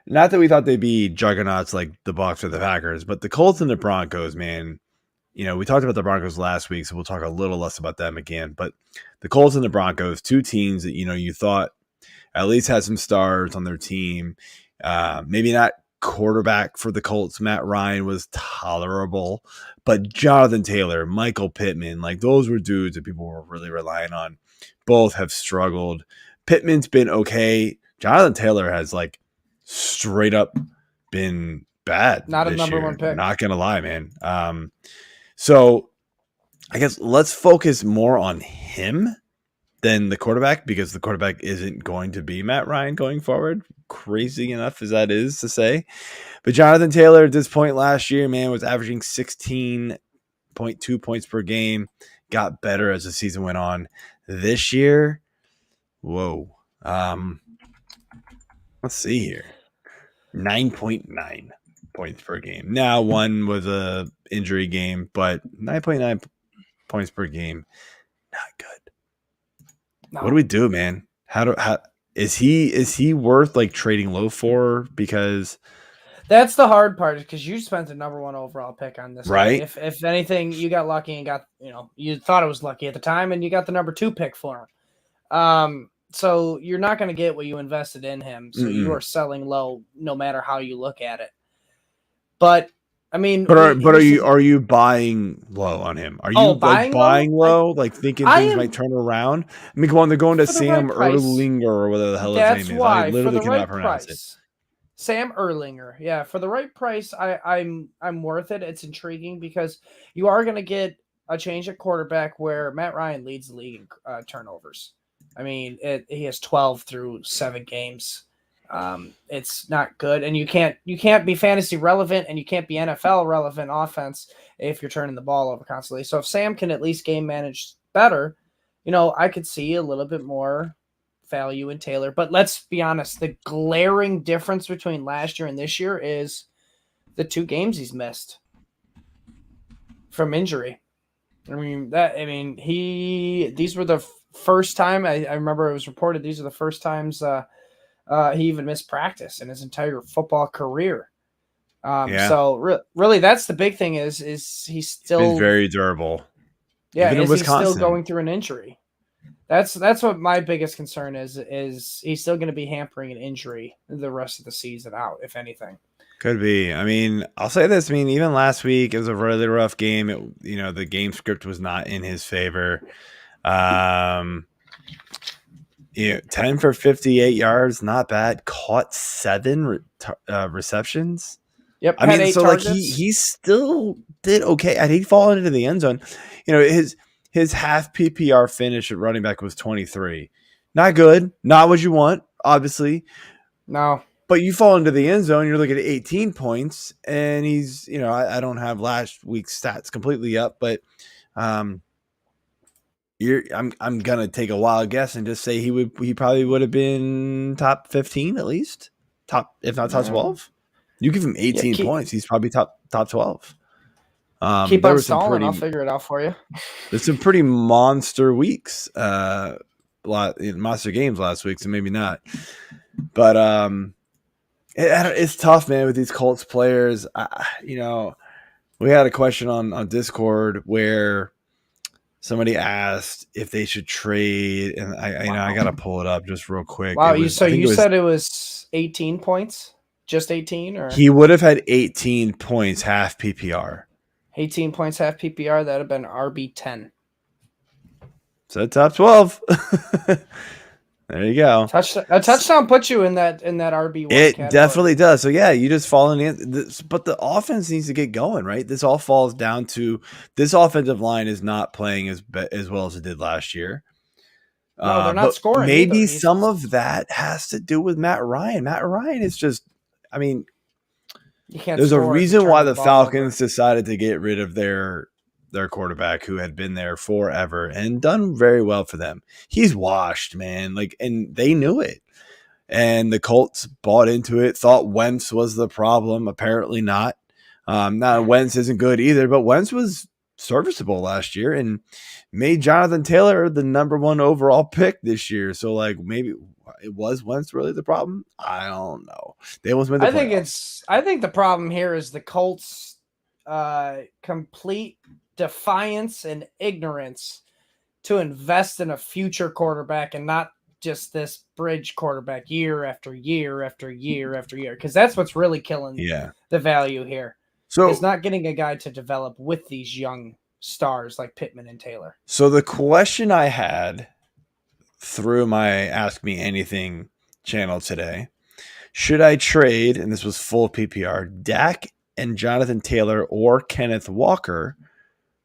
not that we thought they'd be juggernauts like the Bucs or the Packers, but the Colts and the Broncos, man. We talked about the Broncos last week, so we'll talk a little less about them again. But the Colts and the Broncos, two teams that you thought at least had some stars on their team. Maybe not quarterback for the Colts. Matt Ryan was tolerable, but Jonathan Taylor, Michael Pittman, like, those were dudes that people were really relying on. Both have struggled. Pittman's been okay. Jonathan Taylor has like straight up been bad. Not a number one pick. Not gonna lie, man. So I guess let's focus more on him than the quarterback because the quarterback isn't going to be Matt Ryan going forward. Crazy enough as that is to say. But Jonathan Taylor at this point last year, man, was averaging 16.2 points per game. Got better as the season went on. This year, whoa. Let's see here. 9.9 points per game. Now, one was a injury game, but 9.9 points per game, not good. No. What do we do, man? How is he worth like trading low for? Because that's the hard part, because you spent the number 1 overall pick on this, right? Guy. If anything, you got lucky and got, you thought it was lucky at the time, and you got the number 2 pick for him. So you're not going to get what you invested in him. So you are selling low, no matter how you look at it. But I mean, are you buying low on him? Are you buying low, like thinking things might turn around? I mean, come on, they're going to Sam Erlinger or whatever the hell his name is. That's why, I literally for the cannot pronounce it. Sam Erlinger, yeah, for the right price, I'm worth it. It's intriguing because you are going to get a change at quarterback where Matt Ryan leads the league in turnovers. I mean, he has 12 through 7 games. It's not good, and you can't be fantasy relevant, and you can't be NFL relevant offense if you're turning the ball over constantly. So if Sam can at least game manage better, I could see a little bit more value in Taylor. But let's be honest, the glaring difference between last year and this year is the 2 games he's missed from injury. These were the first time I remember it was reported. These are the first times he even missed practice in his entire football career. So really, that's the big thing is he's still very durable. Yeah, is he still going through an injury? That's what my biggest concern is he's still going to be hampering an injury the rest of the season out, if anything. Could be. I mean, I'll say this. I mean, even last week, it was a really rough game. The game script was not in his favor. 10 for 58 yards, not bad. Caught 7 receptions. Yep. I mean, so targets. Like he still did okay. And he'd fallen into the end zone. His half PPR finish at running back was 23. Not good. Not what you want, obviously. No. But you fall into the end zone, you're looking at 18 points, and he's, I don't have last week's stats completely up, but I'm gonna take a wild guess and just say he probably would have been top 15 at least, if not top 12. You give him 18 points, he's probably top 12. Keep on stalling, I'll figure it out for you. There's some pretty monster weeks, monster games last week, so maybe not. But it's tough, man, with these Colts players. We had a question on Discord where somebody asked if they should trade, and I gotta pull it up just real quick. Wow, you said it was 18 points, just 18, or he would have had 18 points half PPR. 18 points half PPR, that'd have been RB10. So top 12. There you go. A touchdown puts you in that RB1. It category. Definitely does. So yeah, you just fall in. But the offense needs to get going, right? This all falls down to this offensive line is not playing as well as it did last year. No, they're not scoring. Maybe some of that has to do with Matt Ryan. Matt Ryan is just, there's a reason why the Falcons decided to get rid of their quarterback who had been there forever and done very well for them. He's washed, man. And they knew it. And the Colts bought into it, thought Wentz was the problem. Apparently not. Now Wentz isn't good either, but Wentz was serviceable last year and made Jonathan Taylor the number 1 overall pick this year. So maybe it was Wentz really the problem. I don't know. They almost made the playoffs. I think the problem here is the Colts complete defiance and ignorance to invest in a future quarterback and not just this bridge quarterback year after year after year after year, because that's what's really killing the value here. So it's not getting a guy to develop with these young stars like Pittman and Taylor. So the question I had through my Ask Me Anything channel today, should I trade, and this was full PPR, Dak and Jonathan Taylor or Kenneth Walker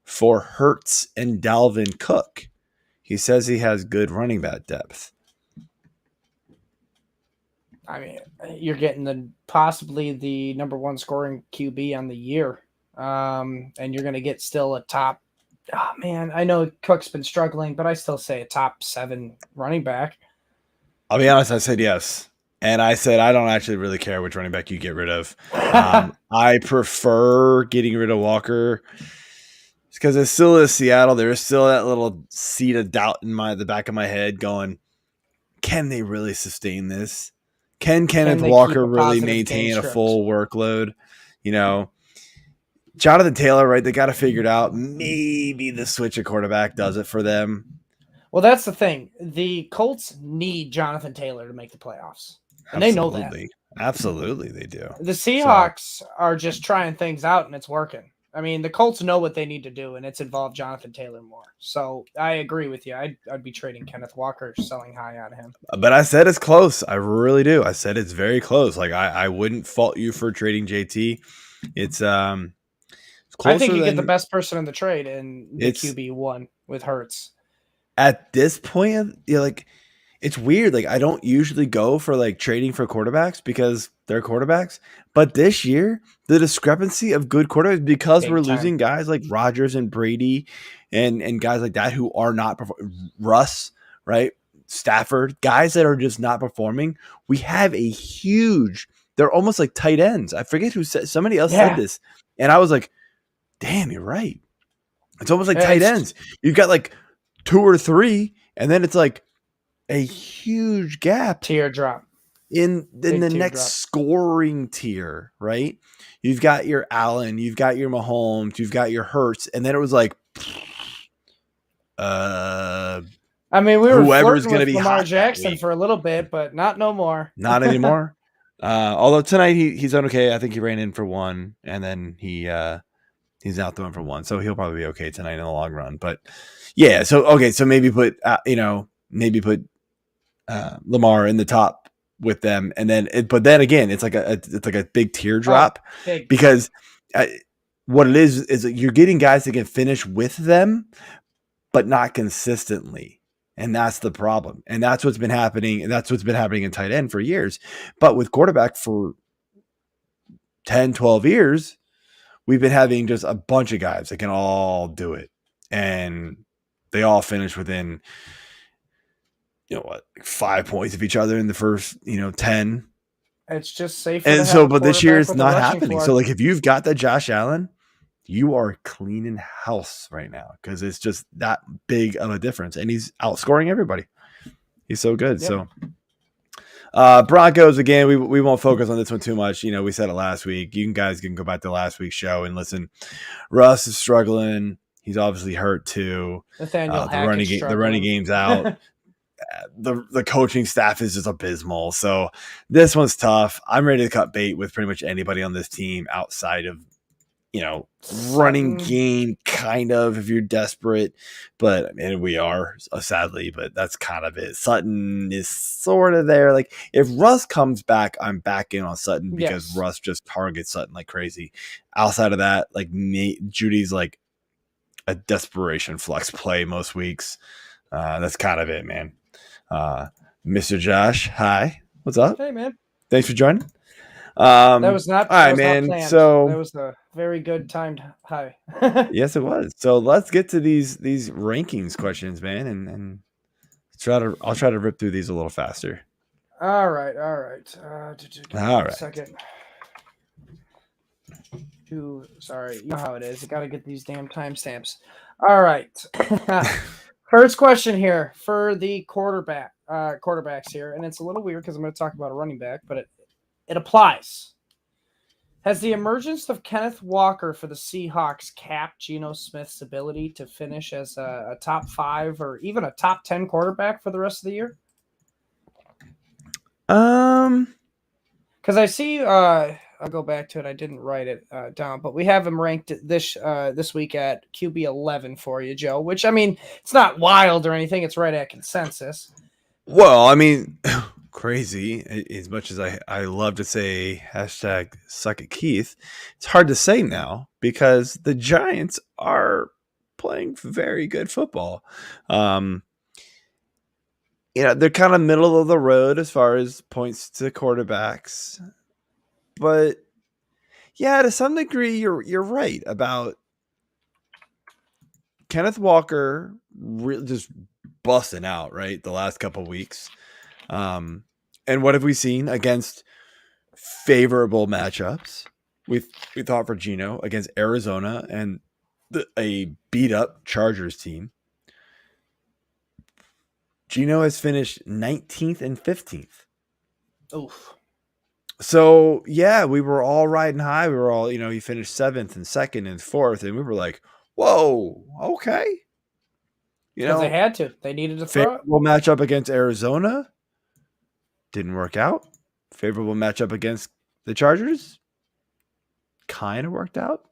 for Hurts and Dalvin Cook? He says he has good running back depth. I mean, you're getting possibly the number 1 scoring QB on the year, and you're going to get still a top. Oh man, I know Cook's been struggling, but I still say a top 7 running back. I'll be honest. I said yes, and I said I don't actually really care which running back you get rid of. I prefer getting rid of Walker because it still is Seattle. There is still that little seed of doubt in the back of my head, going, can they really sustain this? Can Kenneth Walker really maintain a full workload? You know, Jonathan Taylor, right? They got to figure it out. Maybe the switch of quarterback does it for them. Well, that's the thing. The Colts need Jonathan Taylor to make the playoffs. And they know that. Absolutely, they do. The Seahawks are just trying things out, and it's working. I mean, the Colts know what they need to do, and it's involved Jonathan Taylor more. So I agree with you. I'd be trading Kenneth Walker, selling high on him. But I said it's close. I really do. I said it's very close. Like I wouldn't fault you for trading JT. It's closer. I think you get the best person in the trade in the QB1 with Hurts. At this point, like it's weird. Like I don't usually go for like trading for quarterbacks because they're quarterbacks. But this year, the discrepancy of good quarterbacks, because we're losing guys like Rodgers and Brady and guys like that who are not Russ, right? Stafford, guys that are just not performing. We have a huge, they're almost like tight ends. I forget who said, somebody else said this. And I was like, damn, you're right. It's almost like tight ends. You've got like 2 or 3, and then it's like a huge gap. Teardrop. In the next scoring tier, right? You've got your Allen, you've got your Mahomes, you've got your Hurts, and then it was like, I mean, we were whoever's going to be Lamar Jackson for a little bit, but not no more. Not anymore. Although tonight he's done okay. I think he ran in for 1, and then he's out throwing for 1, so he'll probably be okay tonight in the long run. But yeah, so maybe put Lamar in the top with them, and then but then again it's like a big teardrop because what it is you're getting guys that can finish with them but not consistently, and that's the problem, and that's what's been happening, and that's what's been happening in tight end for years. But with quarterback for 10-12 years, we've been having just a bunch of guys that can all do it, and they all finish within 5 points of each other in the first 10. It's just safe. And so, but this year it's not happening. So, like, if you've got the Josh Allen, you are cleaning house right now because it's just that big of a difference, and he's outscoring everybody. He's so good. Yep. So, Broncos again. We won't focus on this one too much. We said it last week. You guys can go back to last week's show and listen. Russ is struggling. He's obviously hurt too. Nathaniel the running game's out. The coaching staff is just abysmal. So this one's tough. I'm ready to cut bait with pretty much anybody on this team outside of, running game, kind of, if you're desperate. But I mean, we are, sadly, but that's kind of it. Sutton is sort of there. Like, if Russ comes back, I'm back in on Sutton because Russ just targets Sutton like crazy. Outside of that, like, Judy's like a desperation flex play most weeks. That's kind of it, man. Mr. Josh, hi. What's up? Hey, man. Thanks for joining. That was not. All right, man. So that was a very good timed hi. Yes, it was. So let's get to these rankings questions, man, and I'll try to rip through these a little faster. All right. All right. Second. Sorry, you know how it is. You got to get these damn timestamps. All right. First question here for the quarterbacks here, and it's a little weird because I'm going to talk about a running back, but it applies. Has the emergence of Kenneth Walker for the Seahawks capped Geno Smith's ability to finish as a top 5 or even a top 10 quarterback for the rest of the year? Because I see, I'll go back to it. I didn't write it down, but we have him ranked this week at QB 11 for you, Joe. Which, I mean, it's not wild or anything. It's right at consensus. Well, I mean, crazy. As much as I love to say hashtag suck it Keith, it's hard to say now because the Giants are playing very good football. they're kind of middle of the road as far as points to quarterbacks. But yeah, to some degree, you're right about Kenneth Walker just busting out, right, the last couple of weeks. And what have we seen against favorable matchups? We thought for Geno against Arizona and a beat-up Chargers team. Geno has finished 19th and 15th. Oof. So, yeah, we were all riding high. We were all, he finished 7th and 2nd and 4th, and we were like, whoa, okay. Because they had to. They needed to throw it. Favorable matchup against Arizona. Didn't work out. Favorable matchup against the Chargers. Kind of worked out.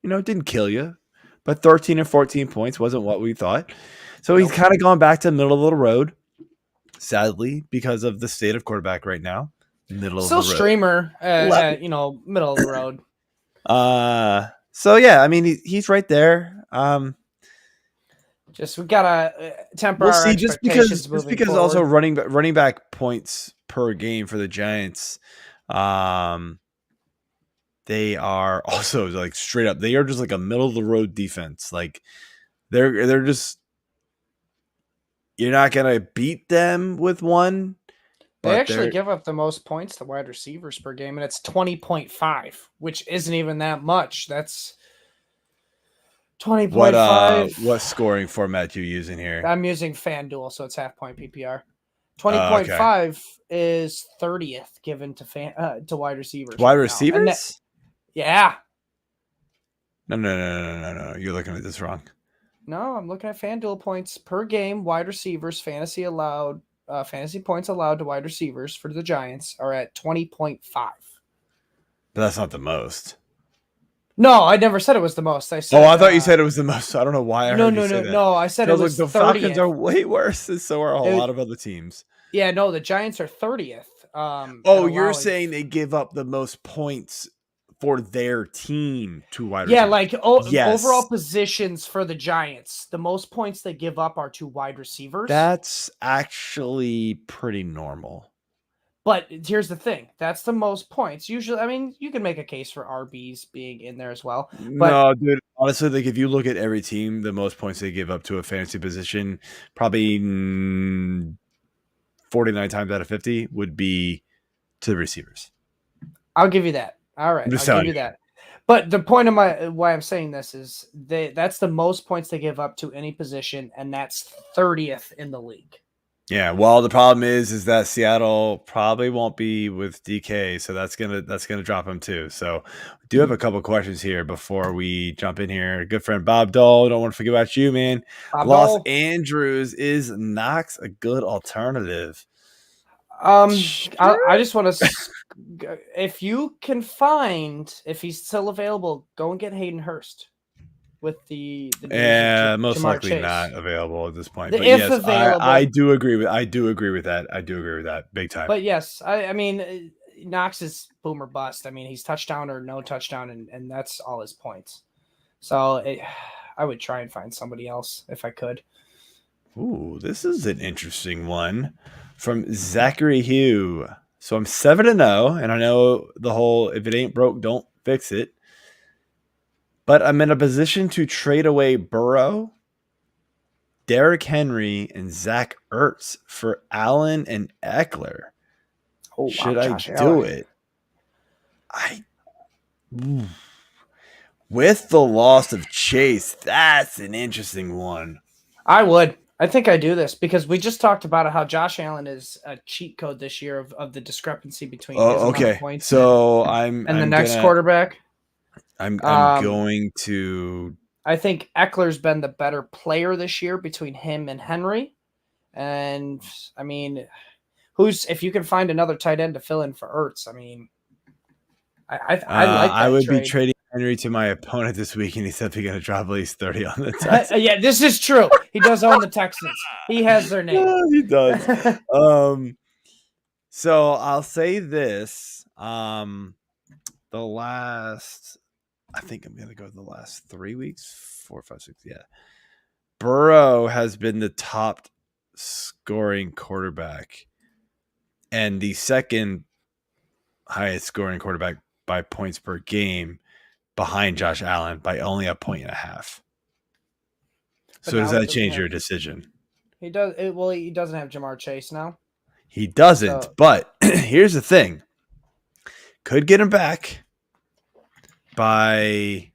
It didn't kill you. But 13 and 14 points wasn't what we thought. So he's kind of gone back to middle of the road, sadly, because of the state of quarterback right now. Middle of the road. Still streamer, middle of the road. So, yeah, I mean, he's right there. We gotta temper our expectations. Just because also running back points per game for the Giants, they are also like straight up. They are just like a middle of the road defense. Like they're just, you're not gonna beat them with one. They actually give up the most points to wide receivers per game, and it's 20.5, which isn't even that much. That's 20.5. What scoring format you using here? I'm using FanDuel, so it's half point PPR. 20.5 is 30th given to wide receivers. Wide receivers? Yeah. No. You're looking at this wrong. No, I'm looking at FanDuel points per game. Wide receivers, fantasy points allowed to wide receivers for the Giants are at 20.5. But that's not the most. No, I never said it was the most. I said. I thought you said it was the most. I don't know why I heard you say that. No. I said it was the 30th. Falcons are way worse, and so are a lot of other teams. Yeah, no, the Giants are 30th. You're saying they give up the most points for their team to wide receivers. Yeah, like overall positions for the Giants, the most points they give up are to wide receivers. That's actually pretty normal. But here's the thing. That's the most points. Usually, I mean, you can make a case for RBs being in there as well. But no, dude, honestly, like if you look at every team, the most points they give up to a fantasy position, probably 49 times out of 50 would be to the receivers. I'll give you that. All right, I'll give you that. But the point of why I'm saying this is that's the most points they give up to any position, and that's 30th in the league. Yeah, well, the problem is that Seattle probably won't be with DK, so that's gonna drop him too. So we do have a couple questions here before we jump in here. Good friend Bob Dole, don't want to forget about you, man. Los Andrews, is Knox a good alternative? I just want to, if you can find, if he's still available, go and get Hayden Hurst. With the most likely Chase. Not available at this point. But yes, available, I do agree with that big time. But yes, I mean Knox is boom or bust. I mean he's touchdown or no touchdown, and that's all his points. So I would try and find somebody else if I could. Ooh, this is an interesting one from Zachary Hugh. So I'm 7-0, and I know the whole if it ain't broke, don't fix it. But I'm in a position to trade away Burrow, Derrick Henry, and Zach Ertz for Allen and Eckler. Oh, should I do it? With the loss of Chase, that's an interesting one. I would. I think I do this because we just talked about how Josh Allen is a cheat code this year of the discrepancy between his amount of points so and the next quarterback. I'm going to. I think Eckler's been the better player this year between him and Henry, and I mean, if you can find another tight end to fill in for Ertz, I mean, I like that I would trade. Be trading Henry to my opponent this week, and he's definitely going to drop at least 30 on the Texans. Yeah, this is true. He does own the Texans. He has their name. He does. So I'll say this: I think I'm going to go the last 3 weeks, 4, 5, 6. Yeah. Burrow has been the top scoring quarterback and the second highest scoring quarterback by points per game behind Josh Allen by only 1.5 points. So does that change your decision? He does. Well, he doesn't have Jamar Chase now. He doesn't, but here's the thing. Could get him back by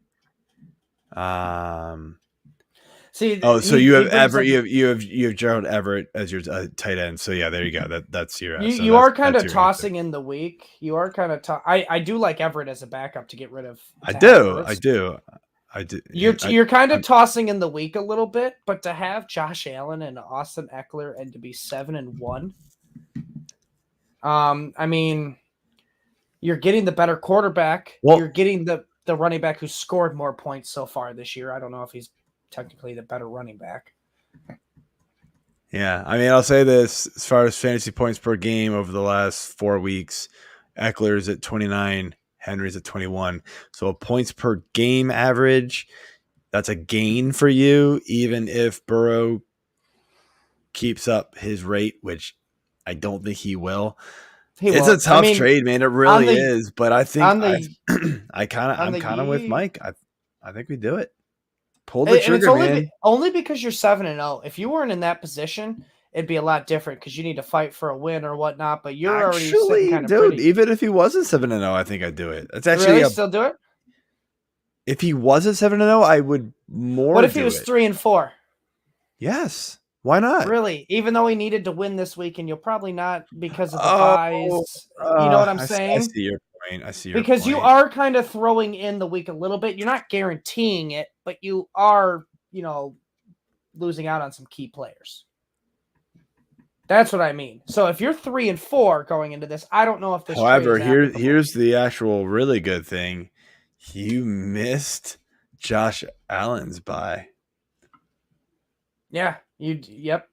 See. So you have Everett. You have Gerald Everett as your tight end. So yeah, there you go. That's your. You are kind of tossing in the week. You are kind of. I do like Everett as a backup to get rid of. I do. You're kind of tossing in the week a little bit, but to have Josh Allen and Austin Eckler and to be 7-1. I mean, you're getting the better quarterback. Well, you're getting the running back who scored more points so far this year. I don't know if he's technically the better running back. Yeah, I mean, I'll say this as far as fantasy points per game over the last 4 weeks, Eckler's at 29, Henry's at 21. So a points per game average, that's a gain for you, even if Burrow keeps up his rate, which I don't think he will. It's a tough trade, man. It really is. But I think I'm kind of with Mike. I think we do it. Pull the trigger, man. Only because you're 7-0. If you weren't in that position, it'd be a lot different because you need to fight for a win or whatnot. But you're already sitting kind of pretty. Even if he wasn't 7-0, I think I'd do it. It's actually really still do it. If he wasn't 7-0, I would more. What if he was 3-4? Yes. Why not? Really? Even though he needed to win this week, and you'll probably not because of the buys. You know what I'm saying? I see your point. Because you are kind of throwing in the week a little bit. You're not guaranteeing it, but you are, losing out on some key players. That's what I mean. So if you're 3-4 going into this, I don't know if this. However, here's the actual really good thing. You missed Josh Allen's bye. Yeah. Yep.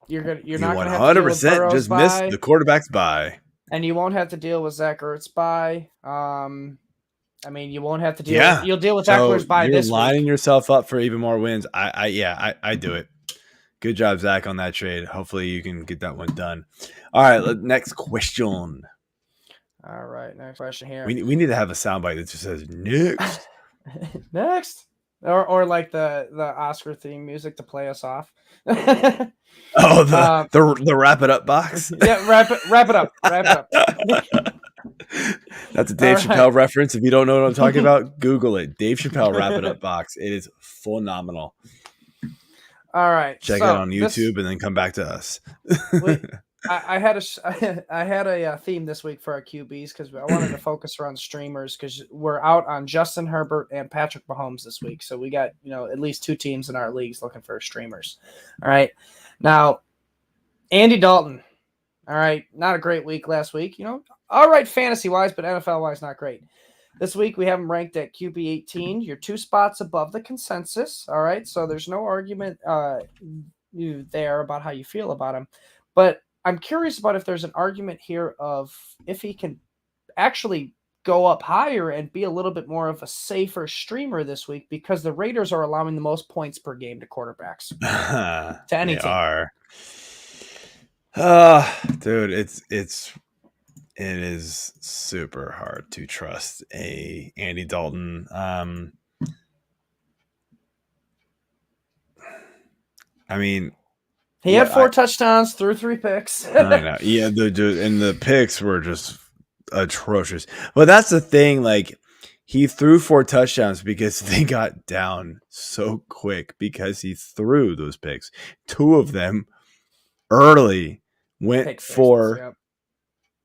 You're not going to 100% just missed the quarterback's bye. And you won't have to deal with Zach Ertz's bye. I mean, you won't have to deal. Yeah. You'll deal with Eckler's bye this week. You're lining yourself up for even more wins. I do it. Good job, Zach, on that trade. Hopefully you can get that one done. All right, next question. All right, next question here. We need to have a soundbite that just says next. Next. Or like the Oscar theme music to play us off. The wrap it up box. Yeah, wrap it up. That's a Dave Chappelle reference. If you don't know what I'm talking about, Google it. Dave Chappelle wrap it up box. It is phenomenal. All right, check it on YouTube and then come back to us. I had a theme this week for our QBs because I wanted to focus around streamers because we're out on Justin Herbert and Patrick Mahomes this week. So we got at least 2 teams in our leagues looking for streamers. All right, now Andy Dalton. All right, not a great week last week. All right, fantasy wise, but NFL wise, not great. This week we have him ranked at QB 18. You're 2 spots above the consensus. All right, so there's no argument there about how you feel about him, but I'm curious about if there's an argument here of if he can actually go up higher and be a little bit more of a safer streamer this week because the Raiders are allowing the most points per game to quarterbacks. To any team. Dude, it is super hard to trust a Andy Dalton. I mean, he had 4 touchdowns, threw 3 picks. I know. Yeah, and the picks were just atrocious. But that's the thing. Like, he threw 4 touchdowns because they got down so quick because he threw those picks. 2 of them early went for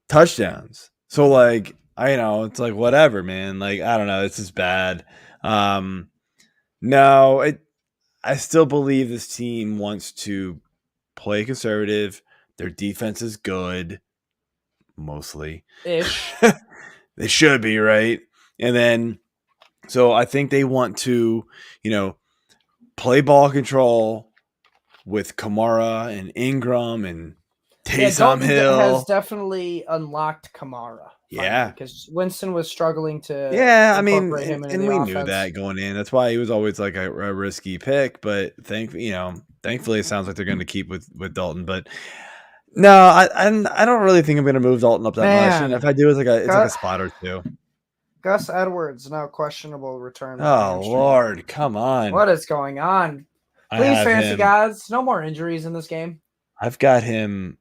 touchdowns. So, like, it's like whatever, man. Like, I don't know. This is bad. No, I still believe this team wants to play conservative. Their defense is good, mostly. Ish. They should be, right? And then, so I think they want to, play ball control with Kamara and Ingram and Taysom Hill. Has definitely unlocked Kamara. Yeah. Because Winston was struggling to incorporate him in and the we offense. Knew that going in. That's why he was always like a risky pick. But that's Thankfully, it sounds like they're going to keep with Dalton, but no, I don't really think I'm going to move Dalton up that much. And if I do, it's like a spot or two. Gus Edwards now questionable return. Oh Lord, come on! What is going on? Please, fantasy guys, no more injuries in this game. I've got him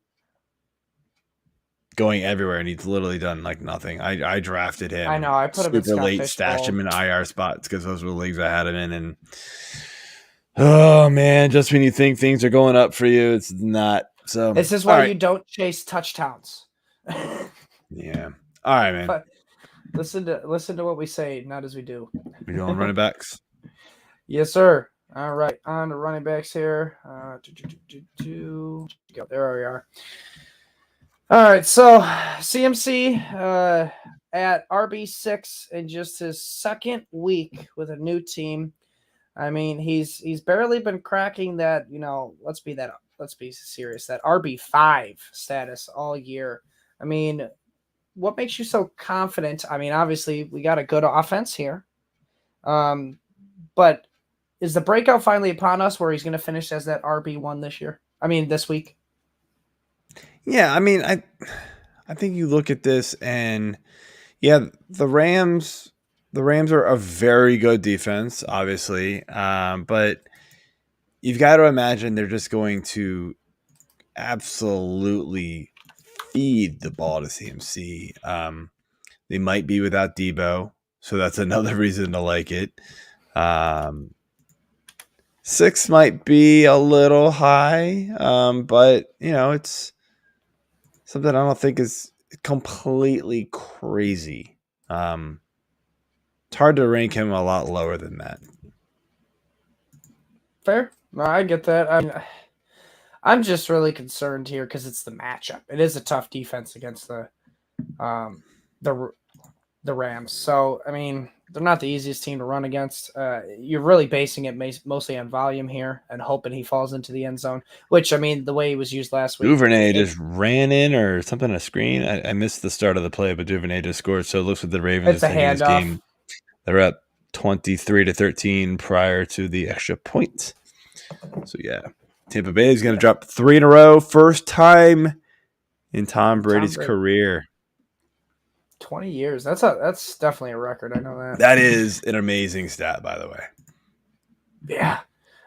going everywhere, and he's literally done like nothing. I drafted him. I know. I put him in super late, stashed him in IR spots because those were the leagues I had him in. And oh man, just when you think things are going up for you, it's not. So this is why you don't chase touchdowns. Yeah. All right, man. But listen to what we say, not as we do. We doing running backs? Yes, sir. All right, on to running backs here. There we are. All right, so CMC at RB6 in just his second week with a new team. I mean, he's barely been cracking that, let's be serious, that RB5 status all year. I mean, what makes you so confident? I mean, obviously, we got a good offense here. But is the breakout finally upon us where he's going to finish as that RB1 this week? Yeah, I mean, I think you look at this and, yeah, the Rams are a very good defense, obviously. But you've got to imagine they're just going to absolutely feed the ball to CMC. They might be without Debo, so that's another reason to like it. 6 might be a little high, but it's something I don't think is completely crazy. It's hard to rank him a lot lower than that. Fair. No, I get that. I'm just really concerned here because it's the matchup. It is a tough defense against the Rams. So, I mean, they're not the easiest team to run against. You're really basing it mostly on volume here and hoping he falls into the end zone, which, I mean, the way he was used last week. Duvernay just ran in or something on a screen. I missed the start of the play, but Duvernay just scored. So it looks like the Ravens it's a handoff. Game. They're up 23-13 prior to the extra point. So, yeah, Tampa Bay is going to drop 3 in a row. First time in Tom Brady's career. 20 years. That's definitely a record. I know that. That is an amazing stat, by the way. Yeah.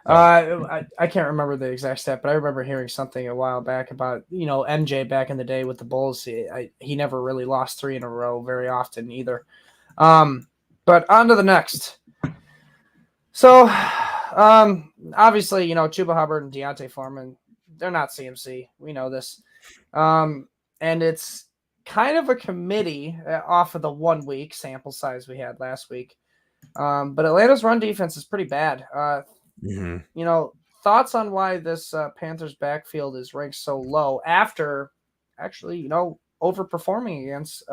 I can't remember the exact stat, but I remember hearing something a while back about, MJ back in the day with the Bulls. He never really lost 3 in a row very often either. But on to the next. So, obviously, Chuba Hubbard and Deontay Foreman, they're not CMC. We know this. And it's kind of a committee off of the 1 week sample size we had last week. But Atlanta's run defense is pretty bad. Thoughts on why this Panthers backfield is ranked so low after actually, overperforming against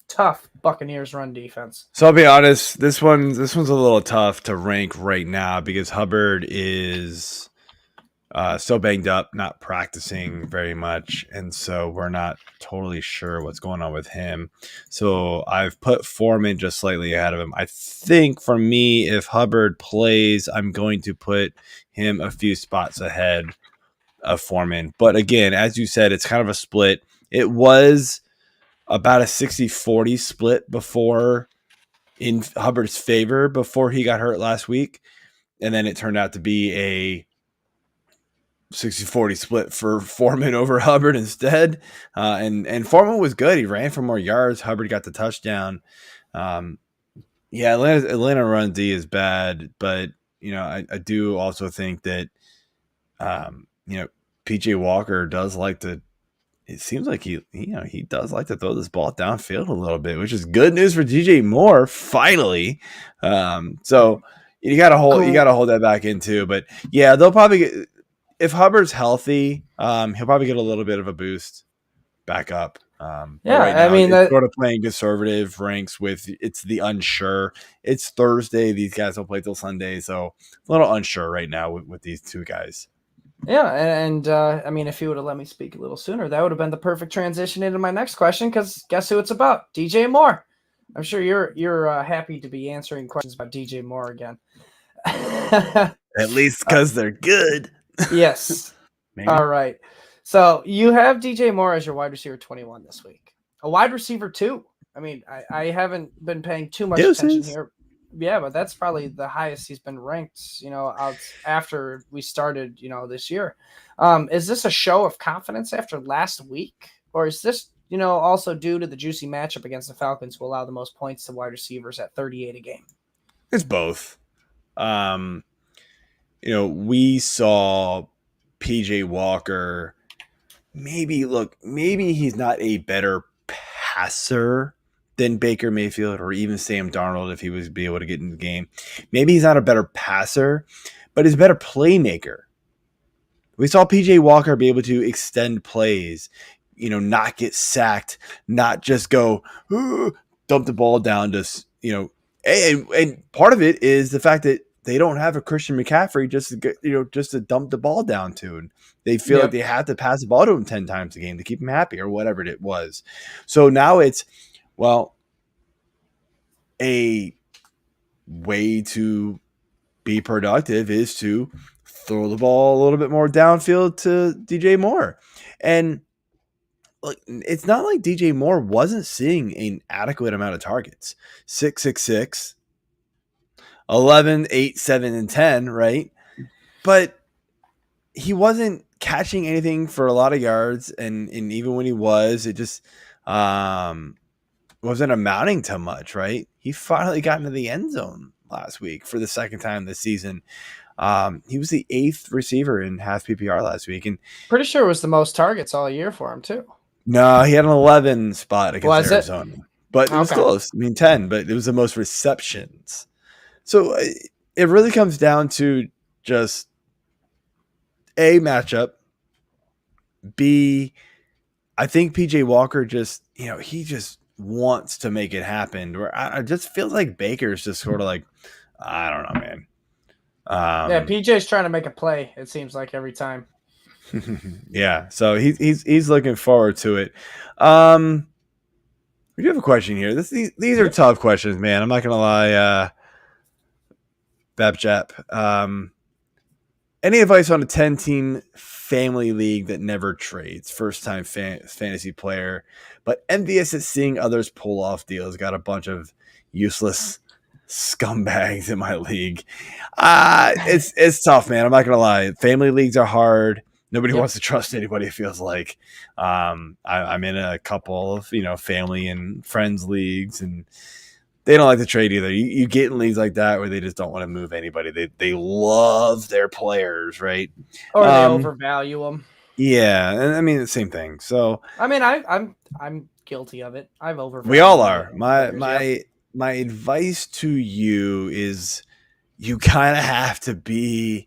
tough Buccaneers run defense. So I'll be honest, this one's a little tough to rank right now because Hubbard is so banged up, not practicing very much, and so we're not totally sure what's going on with him. So I've put Foreman just slightly ahead of him. I think for me, if Hubbard plays, I'm going to put him a few spots ahead of Foreman. But again, as you said, it's kind of a split. It was about a 60-40 split before in Hubbard's favor before he got hurt last week. And then it turned out to be a 60-40 split for Foreman over Hubbard instead. And Foreman was good. He ran for more yards. Hubbard got the touchdown. Yeah, Atlanta run D is bad, but I do also think that PJ Walker does like to. It seems like he does like to throw this ball downfield a little bit, which is good news for DJ Moore. Finally, so you got to hold that back in too. But yeah, they'll probably get, if Hubbard's healthy, he'll probably get a little bit of a boost back up. Yeah, right now, I mean, it's sort of playing conservative ranks with it's the unsure. It's Thursday; these guys don't play till Sunday, so a little unsure right now with these two guys. Yeah, and I mean, if you would have let me speak a little sooner, that would have been the perfect transition into my next question. Because guess who it's about? DJ Moore. I'm sure you're happy to be answering questions about DJ Moore again. At least because they're good. Yes. Maybe. All right. So you have DJ Moore as your wide receiver 21 this week. A wide receiver 2. I mean, I haven't been paying too much attention here. Yeah, but that's probably the highest he's been ranked, out after we started, this year. Is this a show of confidence after last week? Or is this, also due to the juicy matchup against the Falcons who allow the most points to wide receivers at 38 a game? It's both. We saw PJ Walker. Maybe he's not a better passer than Baker Mayfield or even Sam Darnold if he was be able to get in the game. Maybe he's not a better passer, but he's a better playmaker. We saw PJ Walker be able to extend plays, not get sacked, not just go dump the ball down to, and part of it is the fact that they don't have a Christian McCaffrey just to dump the ball down to. And they feel like they have to pass the ball to him 10 times a game to keep him happy or whatever it was. So now it's, a way to be productive is to throw the ball a little bit more downfield to DJ Moore. And look, it's not like DJ Moore wasn't seeing an adequate amount of targets. 666, 11, 8, 7, and 10, right? But he wasn't catching anything for a lot of yards, and even when he was, it just wasn't amounting to much, right? He finally got into the end zone last week for the second time this season. He was the 8th receiver in half PPR last week, and pretty sure it was the most targets all year for him too. No, he had an 11 spot against Arizona, but it was close. 10, but it was the most receptions. So it really comes down to just A, matchup. B, I think PJ Walker just, he just wants to make it happen. Where I just feel like Baker's just sort of like, I don't know, man. PJ's trying to make a play, it seems like every time. Yeah, so he's looking forward to it. We do have a question here. These are tough questions, man. I'm not gonna lie. Babjap. Any advice on a 10-team family league that never trades? First time fantasy player, but envious at seeing others pull off deals. Got a bunch of useless scumbags in my league. It's tough, man. I'm not gonna lie. Family leagues are hard. Nobody wants to trust anybody, it feels like. I'm in a couple of, family and friends leagues, and they don't like to trade either. You get in leagues like that where they just don't want to move anybody. They love their players, right? Or they overvalue them. Yeah, and I mean the same thing. So I mean, I'm guilty of it. I've overvalued. We all are. My advice to you is you kind of have to be.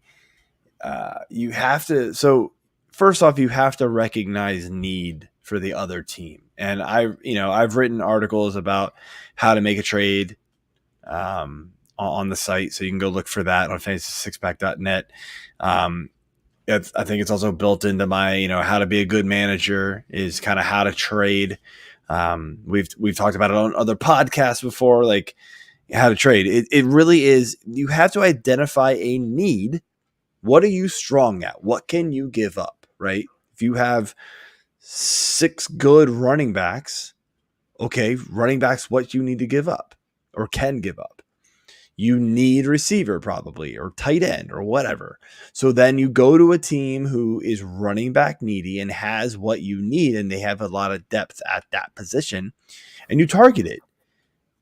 So first off, you have to recognize need for the other team. And I've written articles about how to make a trade on the site. So you can go look for that on fantasy6pack.net. I think it's also built into my, how to be a good manager is kind of how to trade. We've talked about it on other podcasts before, like how to trade. It really is. You have to identify a need. What are you strong at? What can you give up, right? If you have 6 good running backs, okay, running backs, what you need to give up or can give up. You need receiver probably or tight end or whatever. So then you go to a team who is running back needy and has what you need, and they have a lot of depth at that position, and you target it.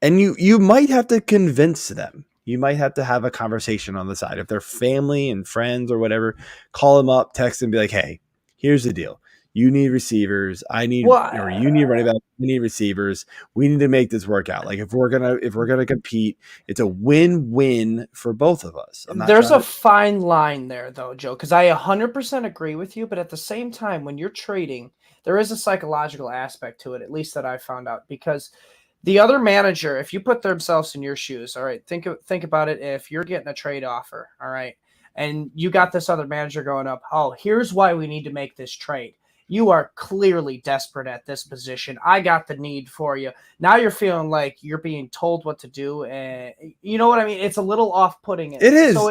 And you might have to convince them. You might have to have a conversation on the side. If they're family and friends or whatever, call them up, text them, be like, hey, here's the deal. You need receivers. You need running back. We need receivers. We need to make this work out. Like if we're gonna compete, it's a win-win for both of us. There's a fine line there, though, Joe, because I 100% agree with you. But at the same time, when you're trading, there is a psychological aspect to it, at least that I found out, because the other manager, if you put themselves in your shoes, all right, think about it. If you're getting a trade offer, all right, and you got this other manager going up, oh, here's why we need to make this trade. You are clearly desperate at this position. I got the need for you. Now you're feeling like you're being told what to do, and you know what I mean? It's a little off-putting. It is. So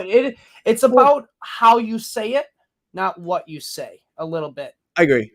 it's about how you say it not what you say a little bit. I agree.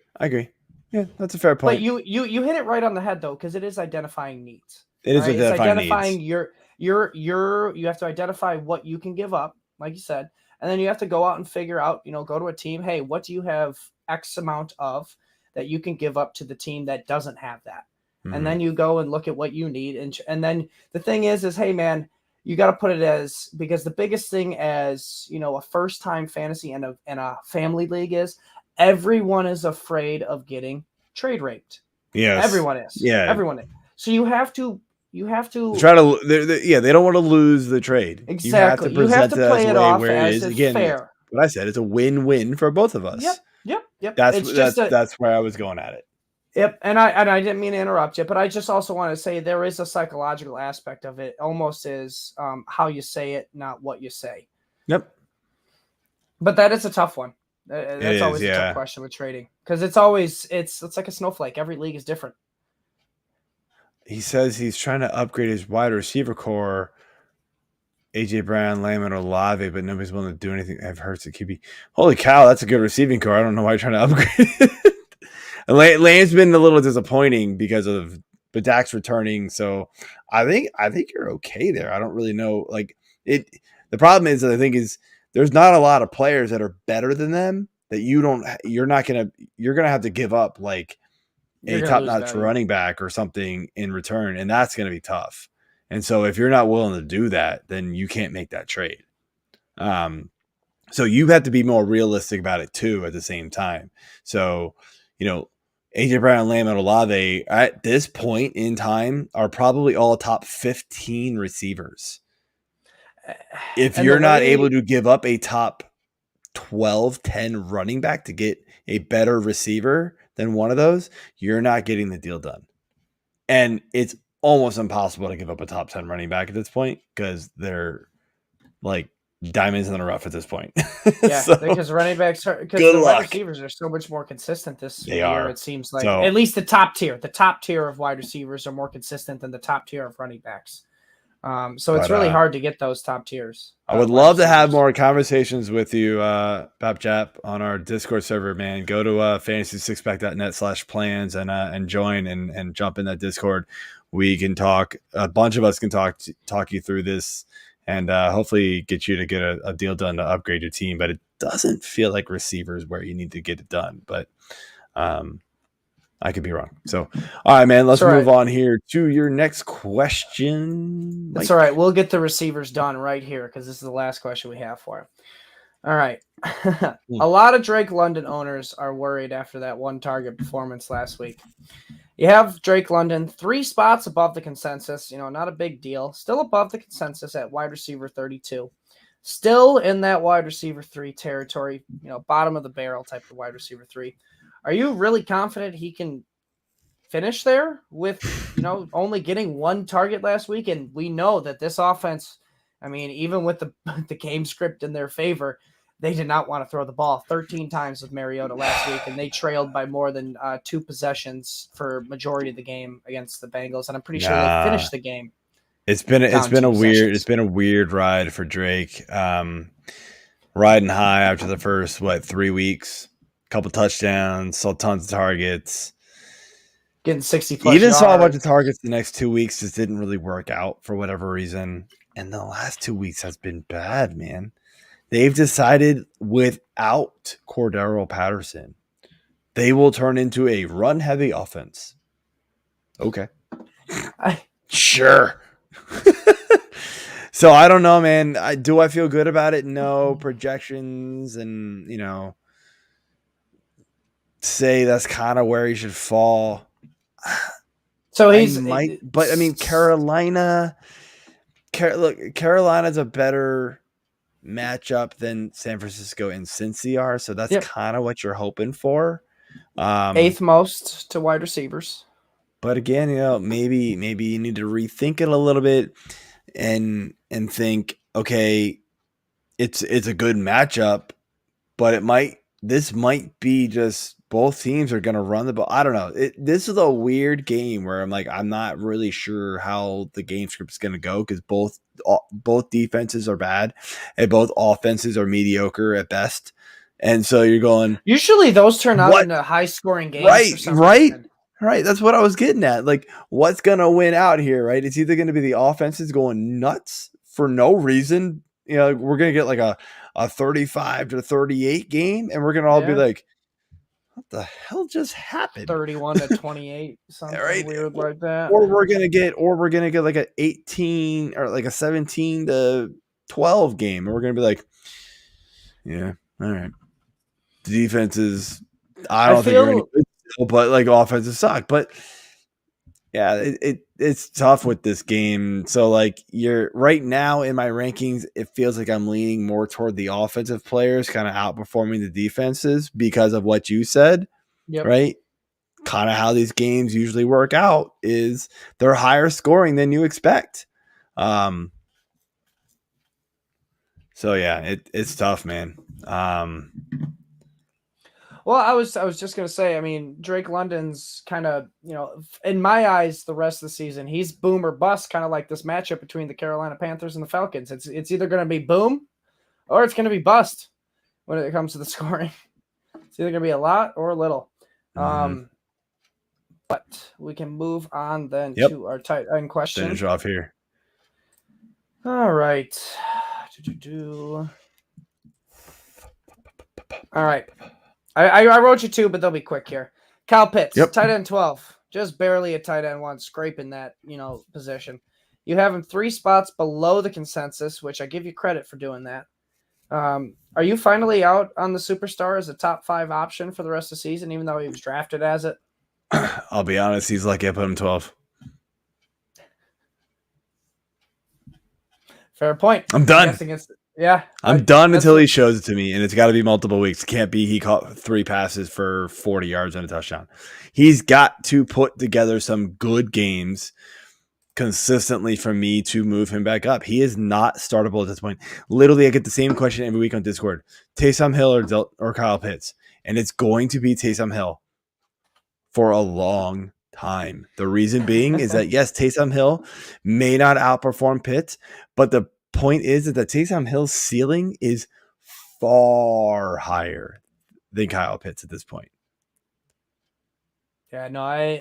Yeah, that's a fair point. But you hit it right on the head though, because it is identifying needs. It is right? It's identifying needs. you have to identify what you can give up, like you said, and then you have to go out and figure out, go to a team. Hey, what do you have X amount of that you can give up to the team that doesn't have that? Mm-hmm. And then you go and look at what you need. And then the thing is, hey man, you got to put it as, because the biggest thing as, a first time fantasy and a family league is everyone is afraid of getting trade raped. Yes. Everyone is. Yeah. Everyone is. So you have to try to. They don't want to lose the trade. Exactly. You have to play it off as it's fair. What I said, it's a win-win for both of us. Yep. That's where I was going at it. Yep. And I didn't mean to interrupt you, but I just also want to say there is a psychological aspect of it. Almost is how you say it, not what you say. Yep. But that is a tough one. That's always a tough question with trading, because it's like a snowflake. Every league is different. He says he's trying to upgrade his wide receiver core, AJ Brown, Lamb, and Olave, but nobody's willing to do anything. I've heard the QB. Holy cow, that's a good receiving core. I don't know why you're trying to upgrade it. And Lamb's been a little disappointing because of Dak's returning. So I think you're okay there. I don't really know. Like it. The problem is that I think is there's not a lot of players that are better than them that you're gonna have to give up like a top-notch running back or something in return, and that's going to be tough. And so if you're not willing to do that, then you can't make that trade. So you have to be more realistic about it too at the same time. So, AJ Brown, Lamb, and Olave at this point in time are probably all top 15 receivers. If you're not able to give up a top 12, 10 running back to get a better receiver than one of those, you're not getting the deal done. And it's almost impossible to give up a top 10 running back at this point because they're like diamonds in the rough at this point. Yeah, because running backs because the wide receivers are so much more consistent this year. It seems like at least the top tier of wide receivers are more consistent than the top tier of running backs. So it's really hard to get those top tiers. I would love to have more conversations with you, PapJap, on our Discord server, man. Go to fantasy6pack.net/plans and join and jump in that Discord. We can talk. A bunch of us can talk you through this and hopefully get you to get a deal done to upgrade your team. But it doesn't feel like receivers where you need to get it done. But I could be wrong. So, all right, man, let's move on here to your next question. That's all right. We'll get the receivers done right here because this is the last question we have for him. All right. A lot of Drake London owners are worried after that one target performance last week. You have Drake London 3 spots above the consensus, not a big deal. Still above the consensus at wide receiver 32. Still in that wide receiver 3 territory, bottom of the barrel type of wide receiver 3. Are you really confident he can finish there with, only getting 1 target last week? And we know that this offense, even with the game script in their favor, they did not want to throw the ball 13 times with Mariota last week, and they trailed by more than 2 possessions for majority of the game against the Bengals. And I'm pretty sure they finished the game. It's been a weird ride for Drake. Riding high after the first 3 weeks. Couple touchdowns, saw tons of targets, getting 60 plus. Even yards. Saw a bunch of targets the next 2 weeks. Just didn't really work out for whatever reason. And the last 2 weeks has been bad, man. They've decided without Cordero Patterson, they will turn into a run-heavy offense. Okay, sure. So I don't know, man. Do I feel good about it? No. Projections and say that's kind of where he should fall. So Carolina's a better matchup than San Francisco and Cincy are, so that's kind of what you're hoping for. 8th most to wide receivers. But again, maybe you need to rethink it a little bit and think, okay, it's a good matchup, but this might be just both teams are going to run the ball. I don't know. This is a weird game where I'm not really sure how the game script is going to go because both defenses are bad and both offenses are mediocre at best. And so you're going, usually those turn out what? into high scoring games for some reason. Right. That's what I was getting at. Like, what's going to win out here, right? It's either going to be the offenses going nuts for no reason. You know, we're going to get like a 35-38 game, and we're going to all be like, what the hell just happened? 31-28, something right? Weird like that. Or we're going to get like a 18 or like a 17-12 game, and we're going to be like, yeah, all right. The defenses, I don't think are any good, but like offenses suck. But yeah, it's tough with this game. So like you're right now in my rankings, it feels like I'm leaning more toward the offensive players kind of outperforming the defenses because of what you said. Yep. Right? Kind of how these games usually work out is they're higher scoring than you expect. So yeah, it's tough, man. Well, I was just gonna say, I mean, Drake London's kind of, in my eyes, the rest of the season, he's boom or bust, kind of like this matchup between the Carolina Panthers and the Falcons. It's either gonna be boom or it's gonna be bust when it comes to the scoring. It's either gonna be a lot or a little. But we can move on then to our tight end question. Finish off here. All right. All right. I wrote you two, but they'll be quick here. Kyle Pitts, tight end 12, just barely a tight end 1, scraping that position. You have him 3 spots below the consensus, which I give you credit for doing that. Are you finally out on the superstar as a top 5 option for the rest of the season, even though he was drafted as it? I'll be honest, he's lucky I put him 12. Fair point. I'm done. I'm done until he shows it to me, and it's got to be multiple weeks. It can't be he caught 3 passes for 40 yards and a touchdown. He's got to put together some good games consistently for me to move him back up. He is not startable at this point. Literally, I get the same question every week on Discord. Taysom Hill or Kyle Pitts, and it's going to be Taysom Hill for a long time. The reason being is that, yes, Taysom Hill may not outperform Pitts, but the point is that Taysom Hill's ceiling is far higher than Kyle Pitts at this point. Yeah, no, I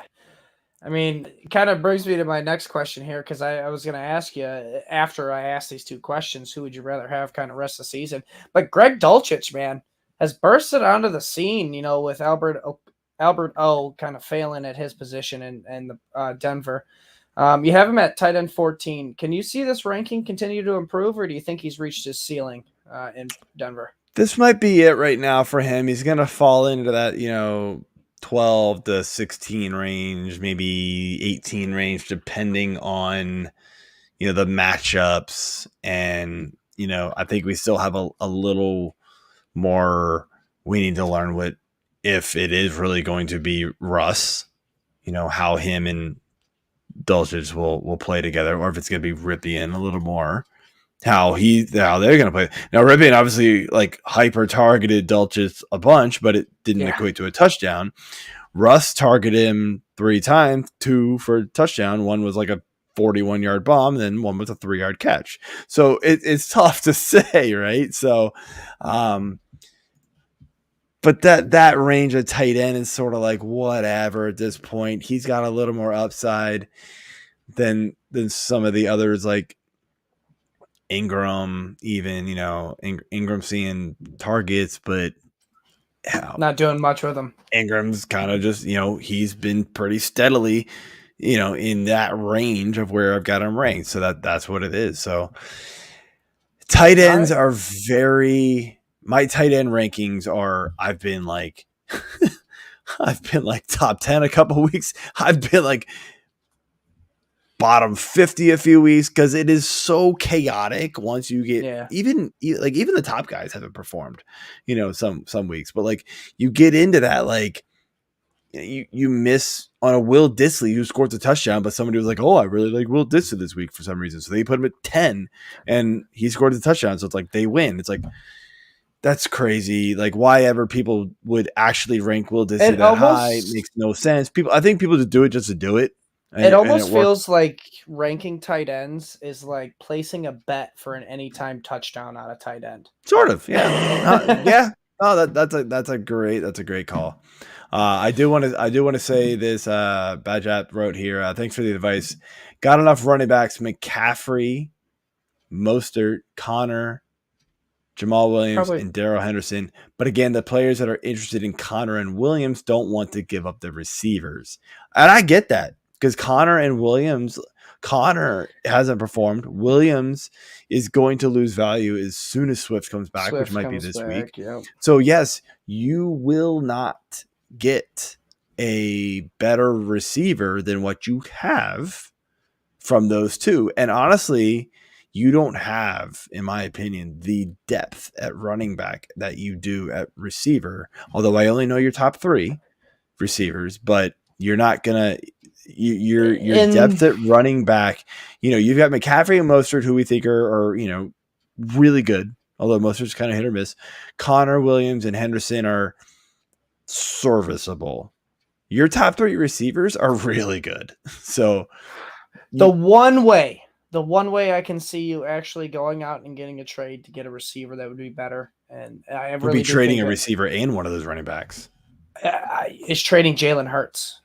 mean, it kind of brings me to my next question here, because I was going to ask you after I asked these 2 questions, who would you rather have kind of rest of the season? But Greg Dulcich, man, has bursted onto the scene, with Albert O kind of failing at his position in Denver. You have him at tight end 14. Can you see this ranking continue to improve, or do you think he's reached his ceiling in Denver? This might be it right now for him. He's going to fall into that, 12 to 16 range, maybe 18 range, depending on, the matchups. And, I think we still have a little more we need to learn if it is really going to be Russ, how him and Dulcich will play together, or if it's going to be Ripien a little more, how they're going to play. Now, Ripien obviously like hyper targeted Dulcich a bunch, but it didn't equate to a touchdown. Russ targeted him 3 times, 2 for a touchdown. 1 was like a 41-yard bomb, and then 1 was a 3-yard catch. So it's tough to say, right? So, but that range of tight end is sort of like whatever at this point. He's got a little more upside than some of the others, like Ingram, even, Ingram seeing targets, but not doing much with him. Ingram's kind of just, he's been pretty steadily, in that range of where I've got him ranked. So that's what it is. So tight ends are my tight end rankings are, I've been like top 10 a couple weeks. I've been like bottom 50 a few weeks, because it is so chaotic once you get even the top guys haven't performed, some weeks, but like you get into that, like you miss on a Will Dissly who scored a touchdown, but somebody was like, oh, I really like Will Dissly this week for some reason. So they put him at 10 and he scored a touchdown. So it's like they win. It's like, that's crazy. Like, why ever people would actually rank Will Dissly that high makes no sense. I think people just do it just to do it. It almost feels like ranking tight ends is like placing a bet for an anytime touchdown on a tight end. Sort of, yeah. Oh, that's a great call. I do want to say this. Badjap wrote here. Thanks for the advice. Got enough running backs: McCaffrey, Mostert, Connor, Jamal Williams, Probably. and Darrell Henderson. But again, the players that are interested in Connor and Williams don't want to give up the receivers. And I get that because Connor hasn't performed. Williams is going to lose value as soon as Swift comes back, which might be this week. Yep. So, yes, you will not get a better receiver than what you have from those two. And honestly, you don't have, in my opinion, the depth at running back that you do at receiver. Although I only know your top 3 receivers, but you're not gonna your depth at running back. You've got McCaffrey and Mostert, who we think are really good. Although Mostert's kind of hit or miss. Connor, Williams, and Henderson are serviceable. Your top 3 receivers are really good. So the one way I can see you actually going out and getting a trade to get a receiver that would be better, and I really would be trading a receiver and one of those running backs. Is trading Jalen Hurts.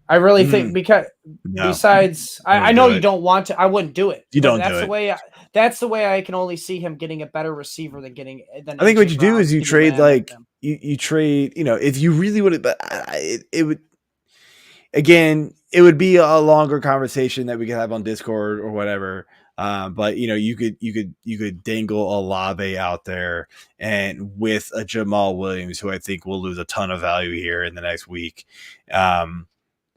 I really think because besides, I know you don't want to. I wouldn't do it. You don't that's do the it. way. That's the way I can only see him getting a better receiver than getting. I think what you do is you trade you trade. If you really would, but it would. Again, it would be a longer conversation that we could have on Discord or whatever. But you could dangle Olave out there and with a Jamal Williams, who I think will lose a ton of value here in the next week.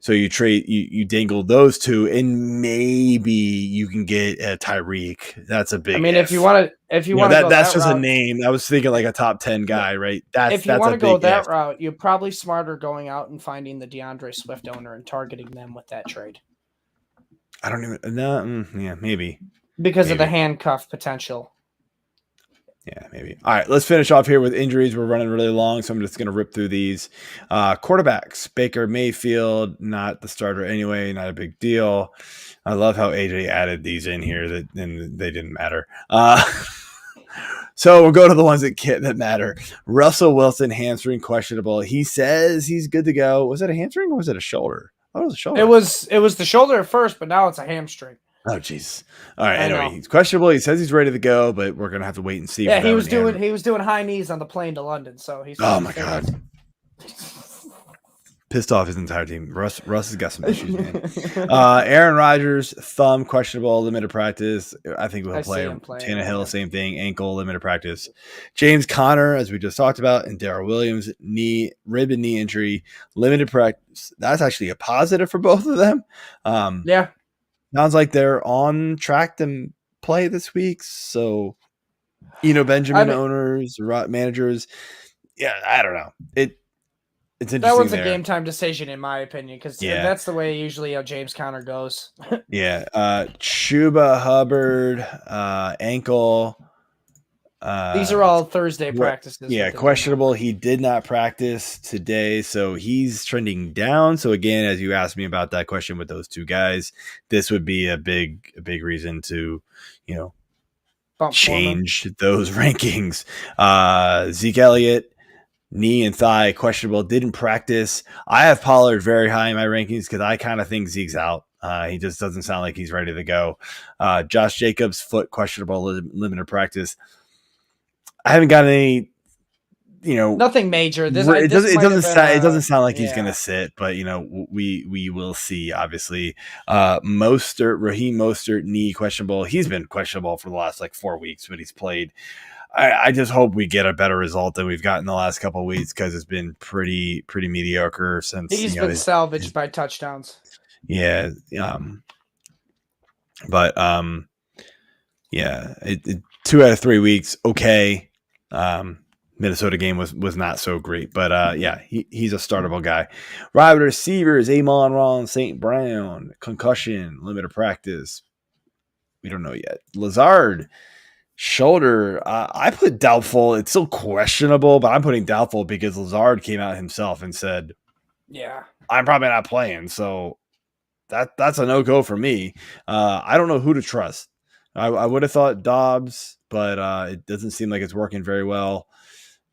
So you dangle those two, and maybe you can get a Tyreek. That's a big. if you want to, that's just a name. I was thinking like a top 10 guy, right? If you want to go that route, you're probably smarter going out and finding the DeAndre Swift owner and targeting them with that trade. I don't even know. Yeah, maybe because of the handcuff potential. Yeah, maybe. All right, let's finish off here with injuries. We're running really long, so I'm just going to rip through these. Quarterbacks, Baker Mayfield, not the starter anyway, not a big deal. I love how AJ added these in here and they didn't matter. So we'll go to the ones that matter. Russell Wilson, hamstring questionable. He says he's good to go. Was it a hamstring or was it a shoulder? Oh, it was a shoulder. It was the shoulder at first, but now it's a hamstring. Oh, jeez. All right. Anyway, he's questionable. He says he's ready to go, but we're gonna have to wait and see. Yeah, he was doing high knees on the plane to London, so he's. Oh my god. Pissed off his entire team. Russ has got some issues, man. Aaron Rodgers, thumb questionable, limited practice. I think we'll play. Tannehill, same thing, ankle, limited practice. James Conner, as we just talked about, and Darrell Williams, rib and knee injury, limited practice. That's actually a positive for both of them. Yeah. Sounds like they're on track to play this week. So, Benjamin owners, managers. Yeah, I don't know. It's interesting. That was a game time decision, in my opinion, because that's the way usually how James Conner goes. Yeah. Chuba Hubbard, ankle. These are all Thursday practices. Yeah, questionable. He did not practice today, so he's trending down. So again, as you asked me about that question with those two guys, this would be a big reason to, change those rankings. Zeke Elliott, knee and thigh questionable, didn't practice. I have Pollard very high in my rankings because I kind of think Zeke's out. He just doesn't sound like he's ready to go. Josh Jacobs, foot questionable, limited practice. I haven't got any, nothing major. It doesn't sound like he's going to sit, but we will see. Obviously, Raheem Mostert, knee questionable. He's been questionable for the last 4 weeks, but he's played. I just hope we get a better result than we've gotten the last couple of weeks because it's been pretty mediocre since he's been salvaged by touchdowns. Yeah, but 2 out of 3 weeks, okay. Minnesota game was not so great, but he's a startable guy. Wide receivers, Amon-Ra, St. Brown, concussion, limited practice. We don't know yet. Lazard, shoulder. I put doubtful. It's still questionable, but I'm putting doubtful because Lazard came out himself and said, "Yeah, I'm probably not playing." So that's a no-go for me. I don't know who to trust. I would have thought Dobbs, but it doesn't seem like it's working very well.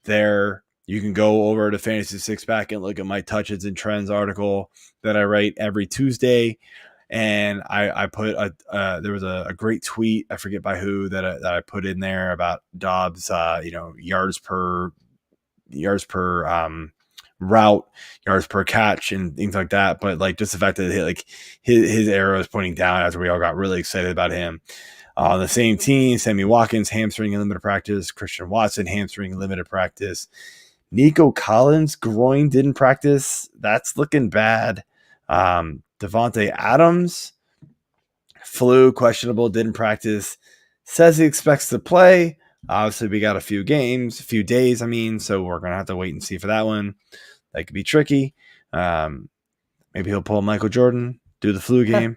there. You can go over to Fantasy Six Pack and look at my Touches and Trends article that I write every Tuesday. And I put there was a great tweet, I forget by who, that I put in there about Dobbs, yards per route, yards per catch, and things like that. But like just the fact that his arrow is pointing down after we all got really excited about him. On the same team, Sammy Watkins hamstring in limited practice, Christian Watson hamstring in limited practice, Nico Collins groin didn't practice. That's looking bad. Devontae Adams flu questionable, didn't practice. Says he expects to play. Obviously, we got a few days, so we're gonna have to wait and see for that one. That could be tricky. Maybe he'll pull Michael Jordan, do the flu game.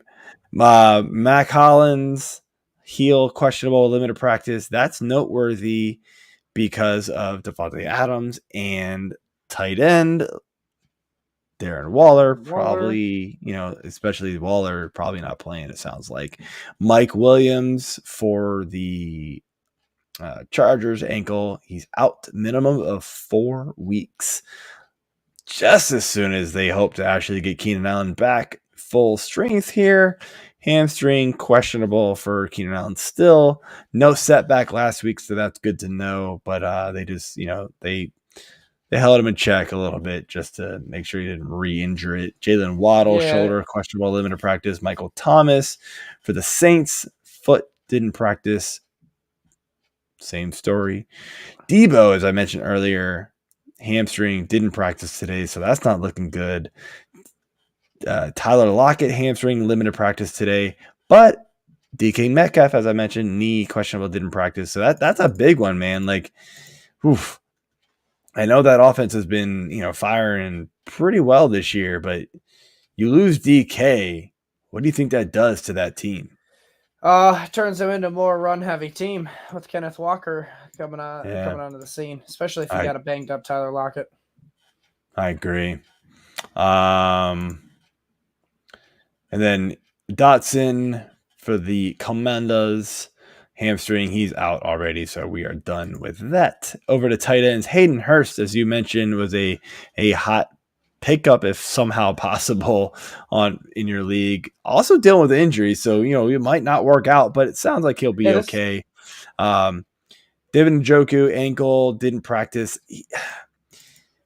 Mac Hollins heel questionable, limited practice. That's noteworthy because of Devontae Adams and tight end Darren Waller, probably, especially Waller, probably not playing, it sounds like. Mike Williams for the Chargers ankle. He's out minimum of 4 weeks. Just as soon as they hope to actually get Keenan Allen back full strength here. Hamstring questionable for Keenan Allen still. No setback last week, so that's good to know. But they just, they held him in check a little bit just to make sure he didn't re-injure it. Jalen Waddle, shoulder questionable, limited practice. Michael Thomas for the Saints, foot didn't practice. Same story. Debo, as I mentioned earlier, hamstring didn't practice today, so that's not looking good. Tyler Lockett, hamstring, limited practice today, but DK Metcalf, as I mentioned, knee questionable, didn't practice. So that's a big one, man. Like, oof. I know that offense has been, firing pretty well this year, but you lose DK. What do you think that does to that team? Turns them into a more run-heavy team with Kenneth Walker coming onto the scene, especially if you got a banged-up Tyler Lockett. I agree. And then Dotson for the Commanders, hamstring, he's out already, so we are done with that. Over to tight ends, Hayden Hurst, as you mentioned, was a hot pickup if somehow possible in your league. Also dealing with injuries, so it might not work out, but it sounds like he'll be okay. David Njoku, ankle, didn't practice.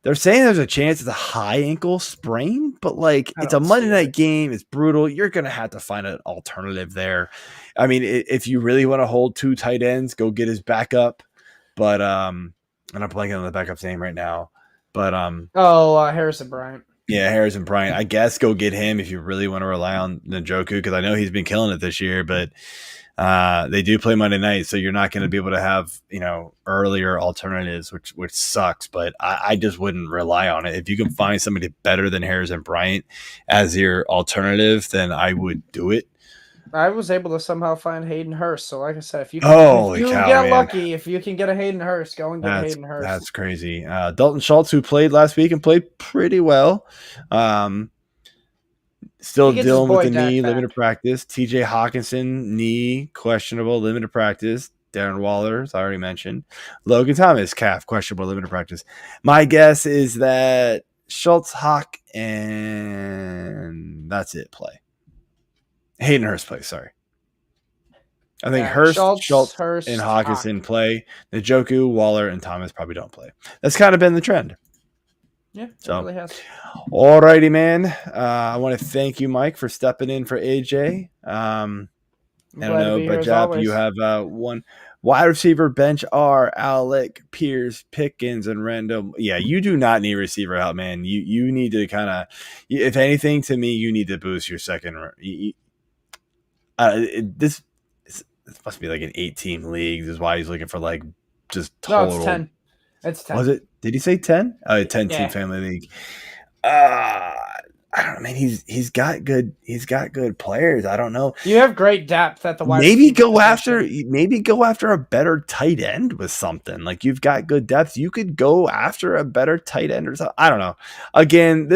They're saying there's a chance it's a high ankle sprain, but it's a Monday night game. It's brutal. You're going to have to find an alternative there. I mean, if you really want to hold 2 tight ends, go get his backup. But and I'm blanking on the backup's name right now. But Harrison Bryant. Yeah, Harrison Bryant. I guess go get him if you really want to rely on Njoku, because I know he's been killing it this year, but they do play Monday night, so you're not going to be able to have earlier alternatives, which sucks. But I just wouldn't rely on it. If you can find somebody better than Harrison Bryant as your alternative, then I would do it. I was able to somehow find Hayden Hurst. So, like I said, if you get lucky, if you can get a Hayden Hurst, go and get Hayden Hurst. That's crazy. Dalton Schultz, who played last week and played pretty well. Still dealing with the knee, limited practice. TJ Hawkinson, knee, questionable, limited practice. Darren Waller, as I already mentioned. Logan Thomas, calf, questionable, limited practice. My guess is that Schultz, Hawk, and that's it, play. Hayden Hurst plays, sorry. I think Schultz, and Hawkinson play. Njoku, Waller, and Thomas probably don't play. That's kind of been the trend. Yeah, it really has. All righty, man. I want to thank you, Mike, for stepping in for AJ. I don't know, but Jap, you have one wide receiver bench are Alec, Pierce, Pickens, and Randall. Yeah, you do not need receiver help, man. You need to kind of, if anything, to me, you need to boost your second. This must be like an 8-team league. This is why he's looking for just total. No, it's 10. It's 10. Was it? Did he say 10? Oh, a 10-team family league. I don't know, man. He's got good players. I don't know. You have great depth at the wide. Maybe go after a better tight end with something. Like, you've got good depth. You could go after a better tight end or something. I don't know. Again,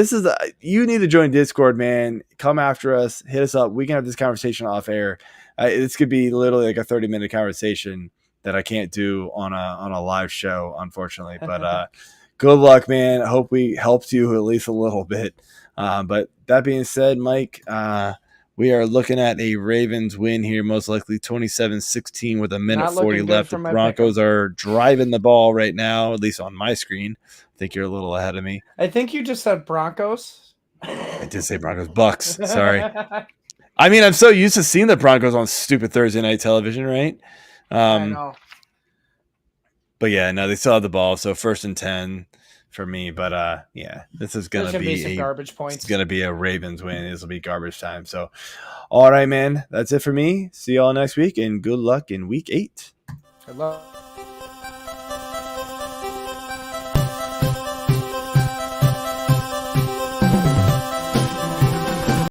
you need to join Discord, man. Come after us. Hit us up. We can have this conversation off air. This could be literally like a 30-minute conversation. that I can't do on a live show, unfortunately. But good luck, man. I hope we helped you at least a little bit. But that being said, Mike, we are looking at a Ravens win here, most likely 27-16 with a minute 40 left. The Broncos are driving the ball right now, at least on my screen. I think you're a little ahead of me. I think you just said Broncos. I did say Broncos. Bucks. Sorry. I mean, I'm so used to seeing the Broncos on stupid Thursday night television, right? I know. But yeah, no, they still have the ball. So 1st and 10 for me. But yeah, this is gonna be some garbage points. It's gonna be a Ravens win. This will be garbage time. So, all right, man, that's it for me. See y'all next week, and good luck in week 8. Good luck.